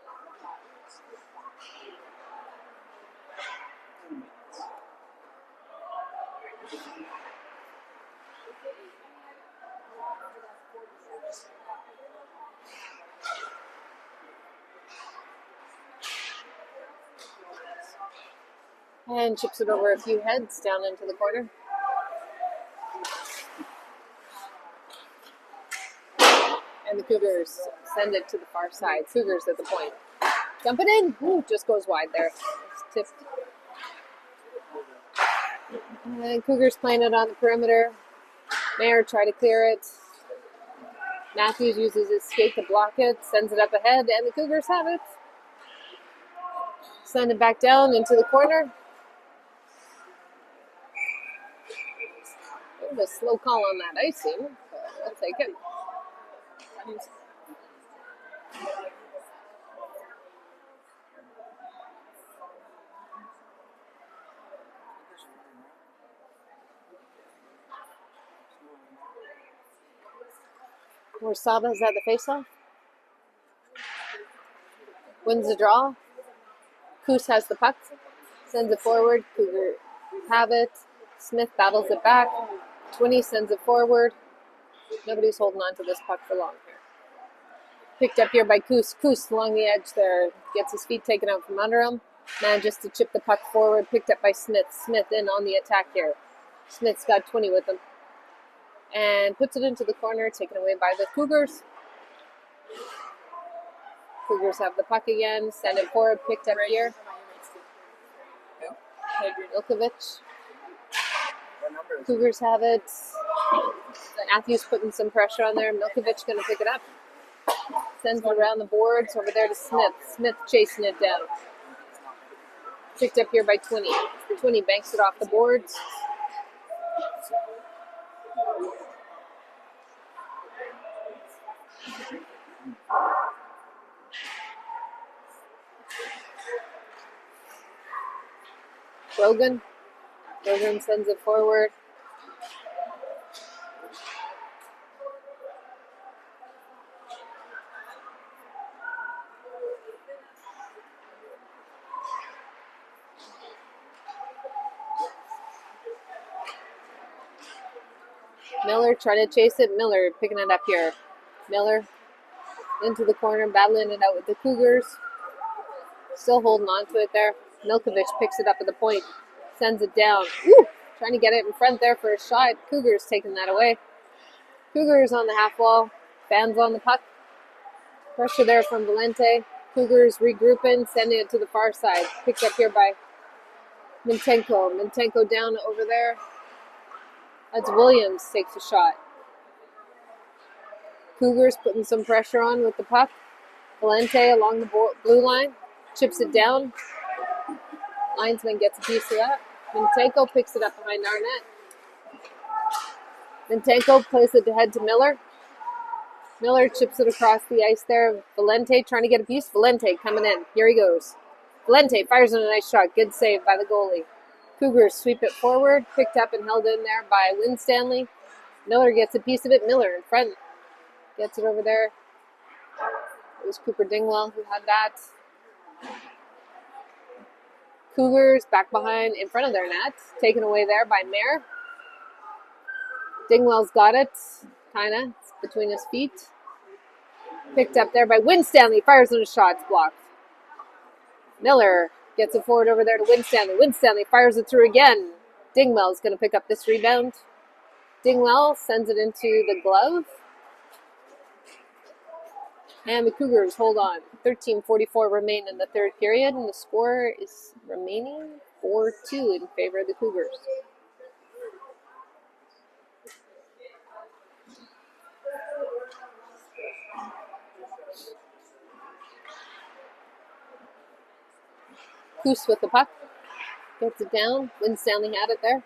And chips it over a few heads down into the corner. And the Cougars send it to the far side. Cougars at the point. Jumping in. Ooh, just goes wide there. It's tipped. And Cougars playing it on the perimeter. Mayer try to clear it. Matthews uses his skate to block it. Sends it up ahead. And the Cougars have it. Send it back down into the corner. A slow call on that icing, but I'll take it. Morsava has had the face-off. Wins the draw. Kuss has the puck. Sends it forward. Cougar have it. Smith battles it back. 20 sends it forward. Nobody's holding on to this puck for long here. Picked up here by Kuss. Kuss along the edge there. Gets his feet taken out from under him. Manages to chip the puck forward. Picked up by Smith. Smith in on the attack here. Smith's got 20 with him. And puts it into the corner. Taken away by the Cougars. Cougars have the puck again. Send it forward. Picked up here. Milkovich. Cougars have it. Matthews putting some pressure on there. Milkovich going to pick it up. Sends it around the boards over there to Smith. Smith chasing it down. Picked up here by 20. 20 banks it off the boards. Brogan. Brogan sends it forward. Miller trying to chase it. Miller picking it up here. Miller into the corner, battling it out with the Cougars. Still holding on to it there. Milkovich picks it up at the point. Sends it down. Woo! Trying to get it in front there for a shot. Cougars taking that away. Cougars on the half wall. Fans on the puck. Pressure there from Valente. Cougars regrouping, sending it to the far side. Picked up here by Mintenko. Mintenko down over there. That's Williams takes a shot. Cougars putting some pressure on with the puck. Valente along the blue line. Chips it down. Linesman gets a piece of that. Mintenko picks it up behind our net. Mintenko plays it ahead to Miller. Miller chips it across the ice there. Valente trying to get a piece. Valente coming in. Here he goes. Valente fires in a nice shot. Good save by the goalie. Cougars sweep it forward. Picked up and held in there by Winstanley. Miller gets a piece of it. Miller in front. Gets it over there. It was Cooper Dingwell who had that. Cougars back behind in front of their net. Taken away there by Mayer. Dingwell's got it. Kinda. It's between his feet. Picked up there by Winstanley. Fires on a shot. It's blocked. Miller gets it forward over there to Winstanley. Winstanley fires it through again. Dingwell's going to pick up this rebound. Dingwell sends it into the glove. And the Cougars hold on. 13:44 remain in the third period, and the score is remaining 4-2 in favor of the Cougars. Coos with the puck. Gets it down. Winstanley had it there.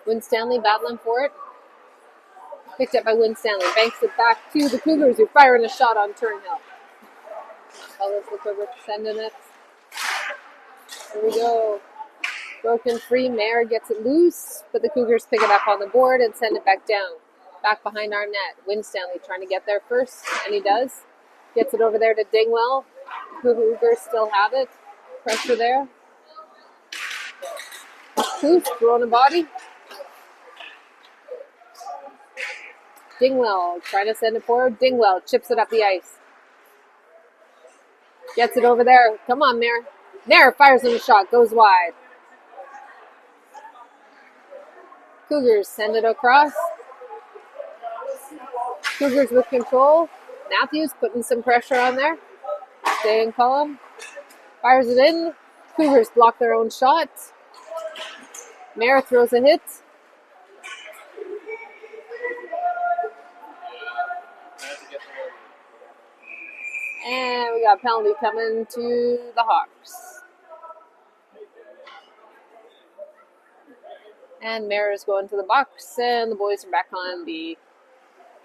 Winstanley battling for it. Picked up by Winstanley. Banks it back to the Cougars, who firing a shot on Turnhill. Fellas look over sending it. Here we go. Broken free. Mayer gets it loose, but the Cougars pick it up on the board and send it back down. Back behind our net. Winstanley trying to get there first, and he does. Gets it over there to Dingwell. Cougars still have it. Pressure there. Coos throwing a body. Dingwell trying to send it forward. Dingwell chips it up the ice. Gets it over there. Come on, Mayer. Mayer fires in a shot. Goes wide. Cougars send it across. Cougars with control. Matthews putting some pressure on there. Staying calm. Fires it in. Cougars block their own shot. Mayer throws a hit. And we got a penalty coming to the Hawks. And Mayer is going to the box, and the boys are back on the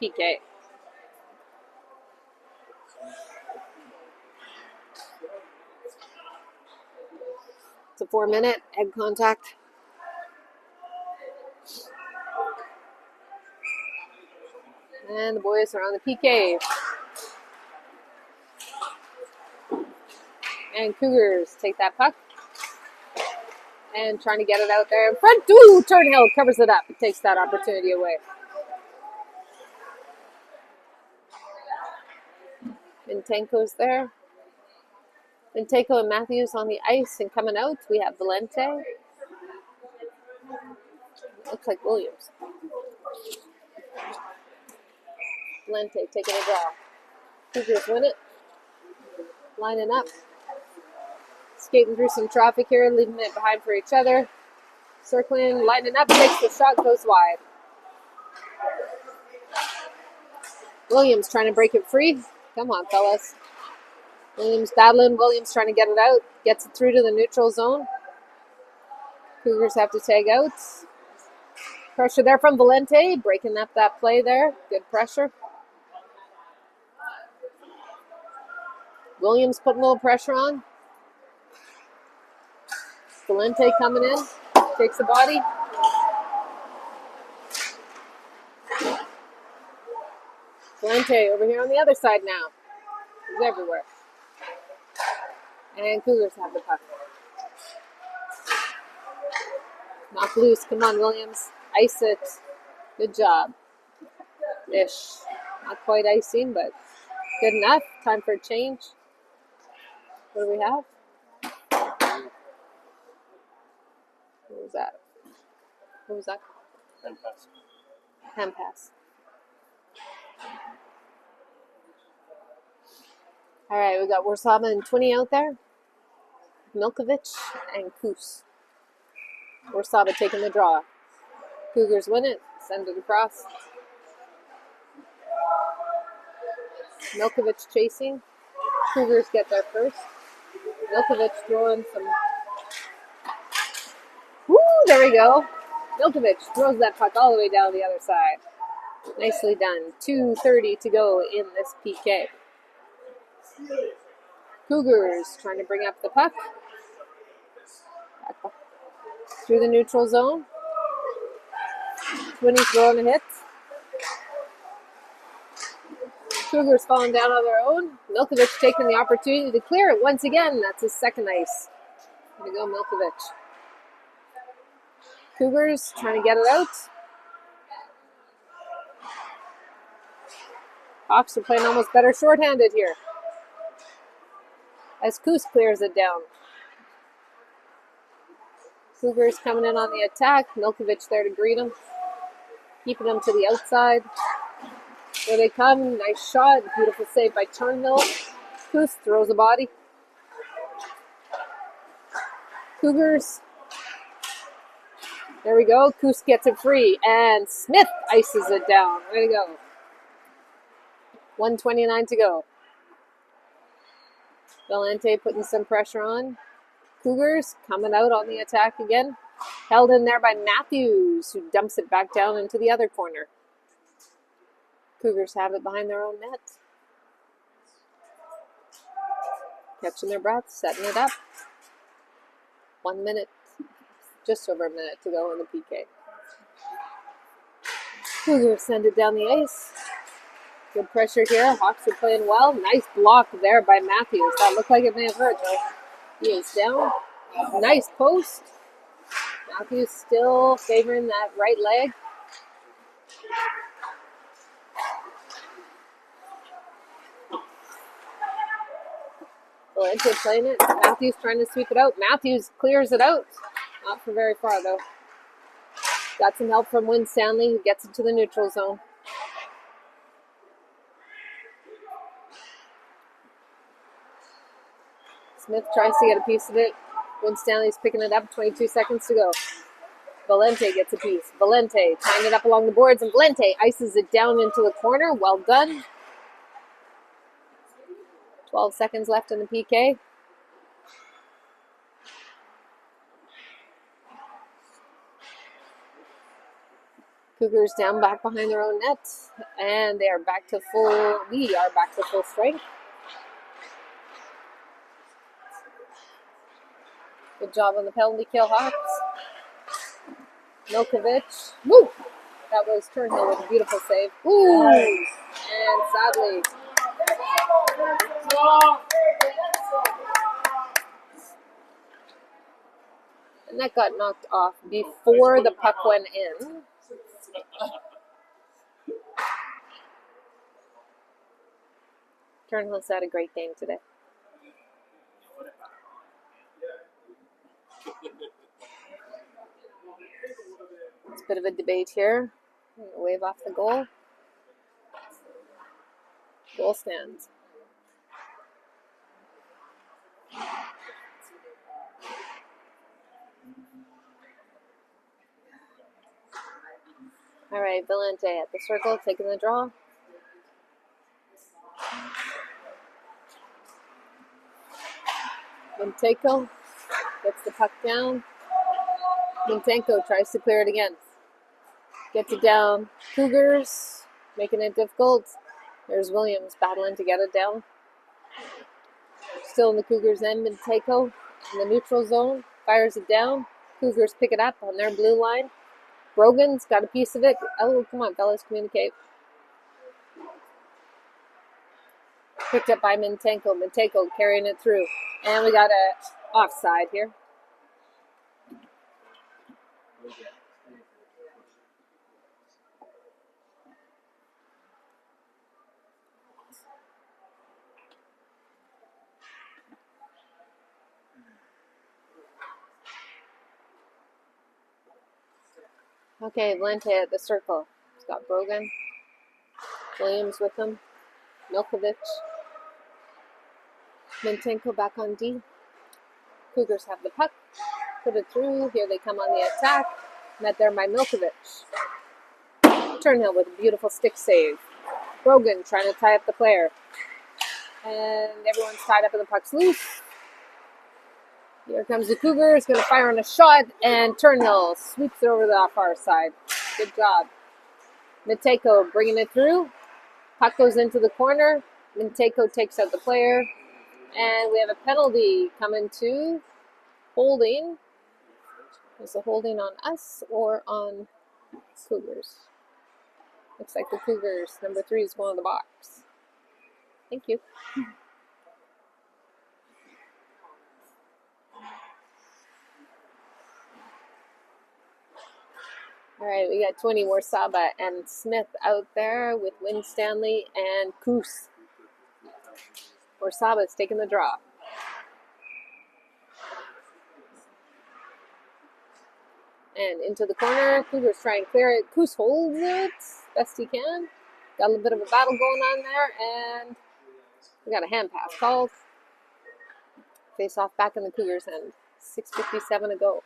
PK. It's a 4-minute head contact. And the boys are on the PK. And Cougars take that puck. And trying to get it out there in front. Ooh, Turnhill covers it up. It takes that opportunity away. Mintenko's there. Mintenko and Matthews on the ice, and coming out, we have Valente. Looks like Williams. Valente taking a draw. Cougars win it. Lining up. Skating through some traffic here, leaving it behind for each other. Circling, lining up, takes the shot, goes wide. Williams trying to break it free. Come on, fellas. Williams battling. Williams trying to get it out. Gets it through to the neutral zone. Cougars have to tag out. Pressure there from Valente. Breaking up that play there. Good pressure. Williams putting a little pressure on. Valente coming in. Takes the body. Valente over here on the other side now. He's everywhere. And Cougars have the puck. Knock loose. Come on, Williams. Ice it. Good job. Ish. Not quite icing, but good enough. Time for a change. What do we have? What was that? What was that? Hand pass. Hand pass. All right, we got Warszawa and 20 out there. Milkovich and Kus. Warszawa taking the draw. Cougars win it. Send it across. Milkovich chasing. Cougars get there first. Milkovich throwing some. Woo! There we go. Milkovich throws that puck all the way down the other side. Nicely done. 2:30 to go in this PK. Cougars trying to bring up the puck. Through the neutral zone. 20 throwing a hit. Cougars falling down on their own. Milkovich taking the opportunity to clear it once again. That's his second ice. There we go, Milkovich. Cougars trying to get it out. Hawks are playing almost better shorthanded here. As Kus clears it down. Cougars coming in on the attack. Milkovich there to greet him. Keeping them to the outside. There they come. Nice shot. Beautiful save by Turnhill. Kus throws a body. Cougars. There we go. Kus gets it free. And Smith ices it down. Way to go. 1:29 to go. Valente putting some pressure on. Cougars coming out on the attack again. Held in there by Matthews, who dumps it back down into the other corner. Cougars have it behind their own net. Catching their breath, setting it up. 1 minute, just over a minute to go in the PK. Cougars send it down the ice. Good pressure here. Hawks are playing well. Nice block there by Matthews. That looked like it may have hurt, though. He is down. Nice post. Matthews still favoring that right leg. Valente playing it. Matthews trying to sweep it out. Matthews clears it out. Not for very far, though. Got some help from Wynn Stanley, who gets it to the neutral zone. Smith tries to get a piece of it. Wynn Stanley's picking it up. 22 seconds to go. Valente gets a piece. Valente tying it up along the boards, and Valente ices it down into the corner. Well done. 12 seconds left in the PK. Cougars down back behind their own net, and they are back to full. We are back to full strength. Good job on the penalty kill, Hawks. Milkovich. Woo! That was Turnhill with a beautiful save. Ooh! And sadly. And that got knocked off before the puck went in. Turnhill's had a great game today. It's a bit of a debate here. Wave off the goal. Goal stands. All right, Valente at the circle, taking the draw. Mintenko gets the puck down. Mintenko tries to clear it again. Gets it down. Cougars making it difficult. There's Williams battling to get it down. Still in the Cougars' end. Mintenko in the neutral zone. Fires it down. Cougars pick it up on their blue line. Brogan's got a piece of it. Oh, come on, fellas, communicate. Picked up by Mintenko. Mintenko carrying it through. And we got a offside here. Okay, Valente at the circle. He's got Brogan. Williams with him. Milkovic. Mintenko back on D. Cougars have the puck. Put it through. Here they come on the attack. Met there by Milkovic. Turnhill with a beautiful stick save. Brogan trying to tie up the player. And everyone's tied up and the puck's loose. Here comes the Cougars. Going to fire on a shot. And Turnhill sweeps it over the far side. Good job. Mintenko bringing it through. Puck goes into the corner. Mintenko takes out the player. And we have a penalty coming to holding. Is it holding on us or on Cougars? Looks like the Cougars. Number 3 is going to the box. Thank you. All right, we got 20 Warsaba and Smith out there with Winstanley and Koos. Warsaba's taking the draw. And into the corner. Cougars try and clear it. Koos holds it best he can. Got a little bit of a battle going on there. And we got a hand pass called. Face off back in the Cougars' end. 6:57 to go.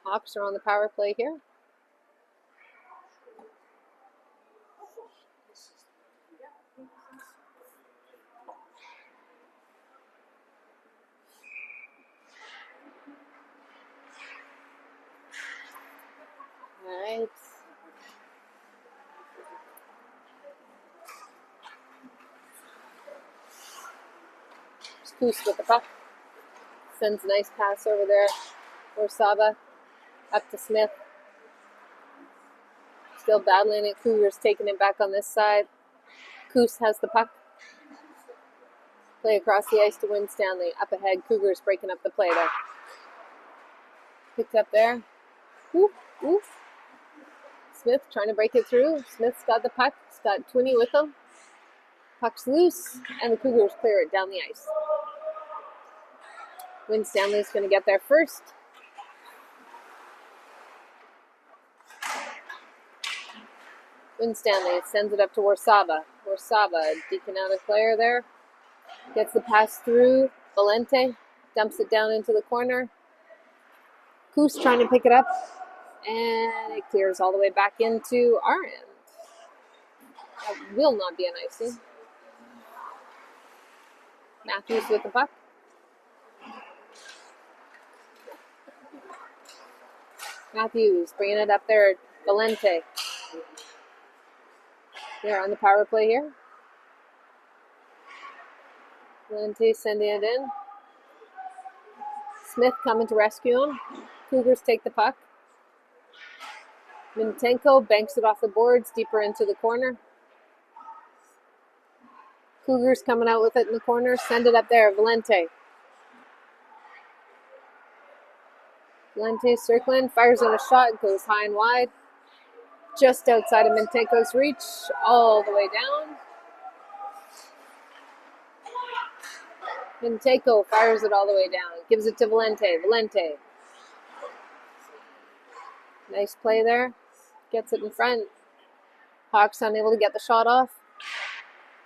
Hawks are on the power play here. All right. Koos with the puck. Sends a nice pass over there. Warsaba up to Smith. Still battling it. Cougars taking it back on this side. Koos has the puck. Play across the ice to Winstanley. Up ahead. Cougars breaking up the play there. Picked up there. Whoop, whoop. Smith trying to break it through. Smith's got the puck. He's got Twinney with him. Puck's loose. And the Cougars clear it down the ice. Winstanley's going to get there first. Winstanley sends it up to Warsaba. Warsaba deking out a player there. Gets the pass through. Valente dumps it down into the corner. Koos trying to pick it up. And it clears all the way back into our end. That will not be an icing. Matthews with the puck. Matthews bringing it up there. Valente. They're on the power play here. Valente sending it in. Smith coming to rescue him. Cougars take the puck. Mintenko banks it off the boards deeper into the corner. Cougars coming out with it in the corner. Send it up there. Valente. Valente circling. Fires on a shot. Goes high and wide. Just outside of Mintenko's reach. All the way down. Mintenko fires it all the way down. Gives it to Valente. Valente. Nice play there. Gets it in front. Hawks unable to get the shot off.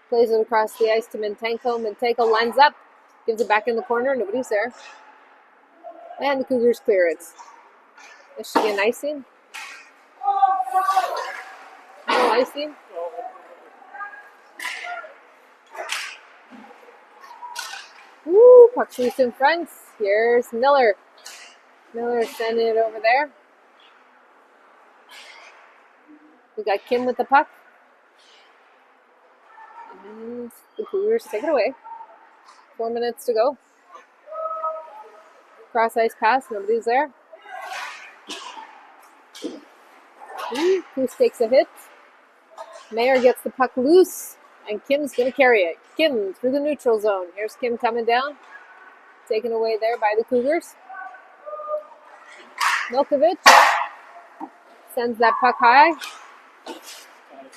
Plays it across the ice to Mintenko. Mintenko lines up. Gives it back in the corner. Nobody's there. And the Cougars clear it. This should be an icing. No icing. Woo, puck's loose in front. Here's Miller. Miller sending it over there. We got Kim with the puck. And the Cougars take it away. 4 minutes to go. Cross ice pass, nobody's there. Koos takes a hit. Mayer gets the puck loose, and Kim's going to carry it. Kim through the neutral zone. Here's Kim coming down. Taken away there by the Cougars. Milkovic sends that puck high.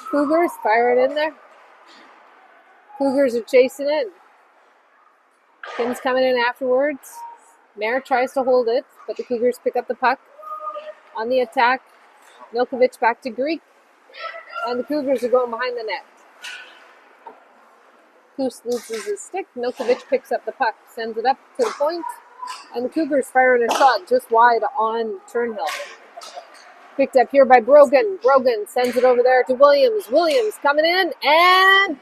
Cougars fire it in there. Cougars are chasing it. Kim's coming in afterwards. Mayer tries to hold it, but the Cougars pick up the puck. on the attack. Milkovich back to Greek. And the Cougars are going behind the net. Kus loses his stick. Milkovich picks up the puck, sends it up to the point. And the Cougars fire in a shot just wide on Turnhill. Picked up here by Brogan. Brogan sends it over there to Williams. Williams coming in, and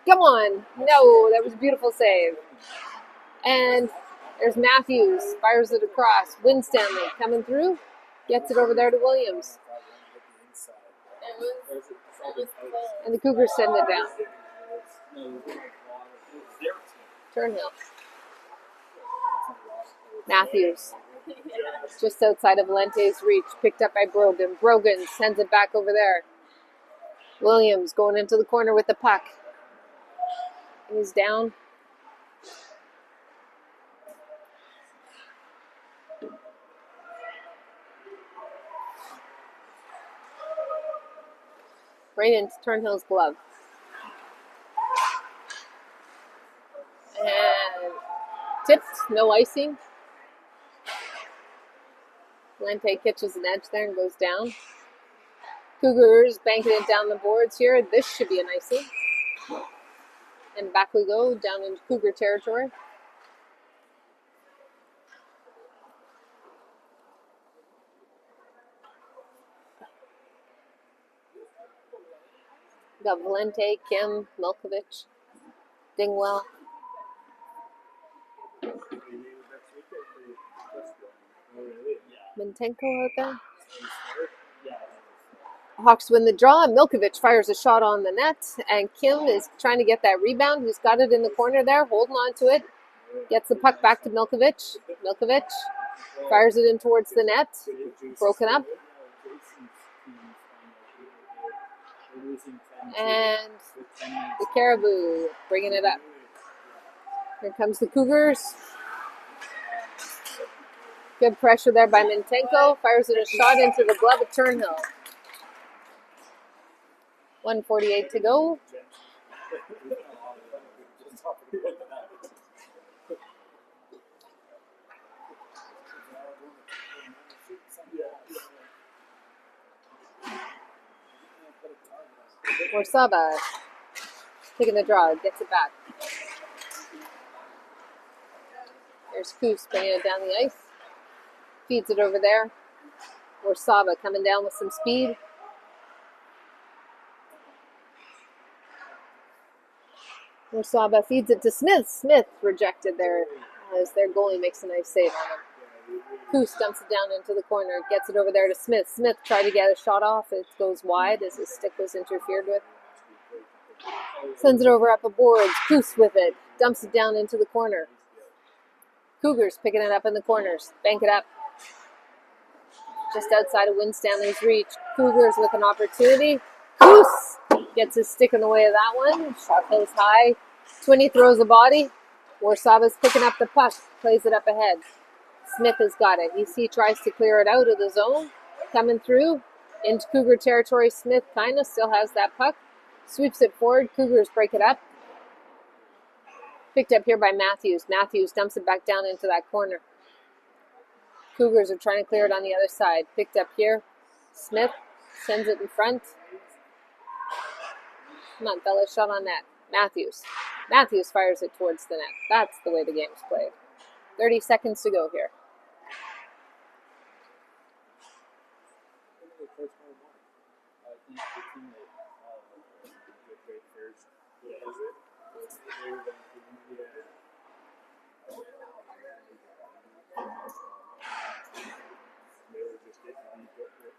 come on. No, that was a beautiful save. And there's Matthews. Fires it across. Winstanley coming through. Gets it over there to Williams. And the Cougars send it down. Turnhill. Matthews. Just outside of Valente's reach. Picked up by Brogan. Brogan sends it back over there. Williams going into the corner with the puck. He's down. Right into Turnhill's glove. And tipped, no icing. Valente catches an edge there and goes down. Cougars banking it down the boards here. This should be an icing. And back we go, down into Cougar territory. Got Valente, Kim, Milkovich, Dingwell. Mintenko out there. Hawks win the draw. Milkovich fires a shot on the net, and Kim is trying to get that rebound. He's got it in the corner there, holding on to it. Gets the puck back to Milkovich. Milkovich fires it in towards the net. Broken up. And the Caribou bringing it up. Here comes the Cougars. Good pressure there by Mintenko. Fires it a shot into the glove of Turnhill. 1:48 to go. Warsaba taking the draw, gets it back. There's Kus bringing it down the ice. Feeds it over there. Warsaba coming down with some speed. Warsaba feeds it to Smith. Smith rejected there as their goalie makes a nice save on him. Kus dumps it down into the corner, gets it over there to Smith. Smith tried to get a shot off. It goes wide as his stick was interfered with. Sends it over up the boards. Kus with it. Dumps it down into the corner. Cougars picking it up in the corners. Bank it up. Just outside of Winstanley's reach. Cougars with an opportunity. Kus gets his stick in the way of that one. Shot goes high. Twinney throws a body. Warsaba's picking up the puck. Plays it up ahead. Smith has got it. He tries to clear it out of the zone. Coming through into Cougar territory. Smith kind of still has that puck. Sweeps it forward. Cougars break it up. Picked up here by Matthews. Matthews dumps it back down into that corner. Cougars are trying to clear it on the other side. Picked up here. Smith sends it in front. Come on, fellas. Shot on net. Matthews. Matthews fires it towards the net. That's the way the game's played. 30 seconds to go here.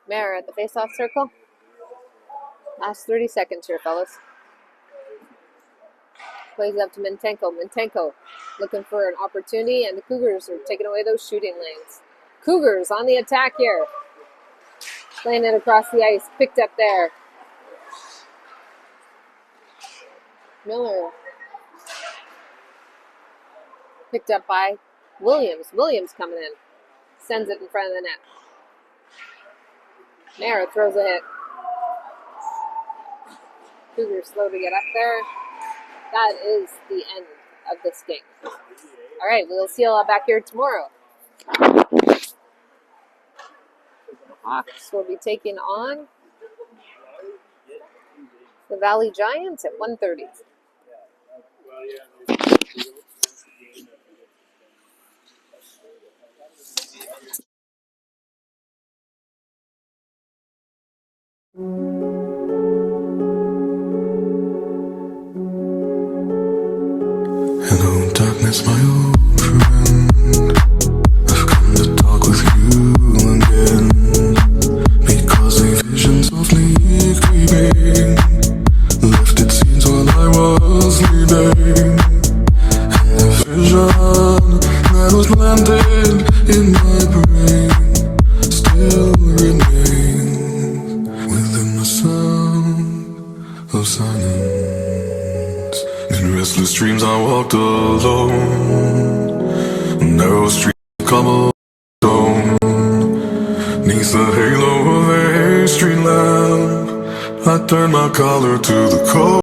Mayer at the face-off circle. Last 30 seconds here, fellas. Plays up to Mintenko. Mintenko looking for an opportunity, and the Cougars are taking away those shooting lanes. Cougars on the attack here. Playing it across the ice. Picked up there. Miller. Picked up by Williams. Williams coming in. Sends it in front of the net. Mayer throws a hit. Cougars slow to get up there. That is the end of this game. All right, we'll see you all back here tomorrow. Hawks will be taking on the Valley Giants at 1:30. Hello, darkness, my old friend. I've come to talk with you again, because a vision softly creeping left its scenes while I was sleeping, and the vision that was planted in my brain still remains within the sound of silence. In restless dreams I walked alone, narrow street of cobblestone, neath the halo of a street lamp, I turned my collar to the cold.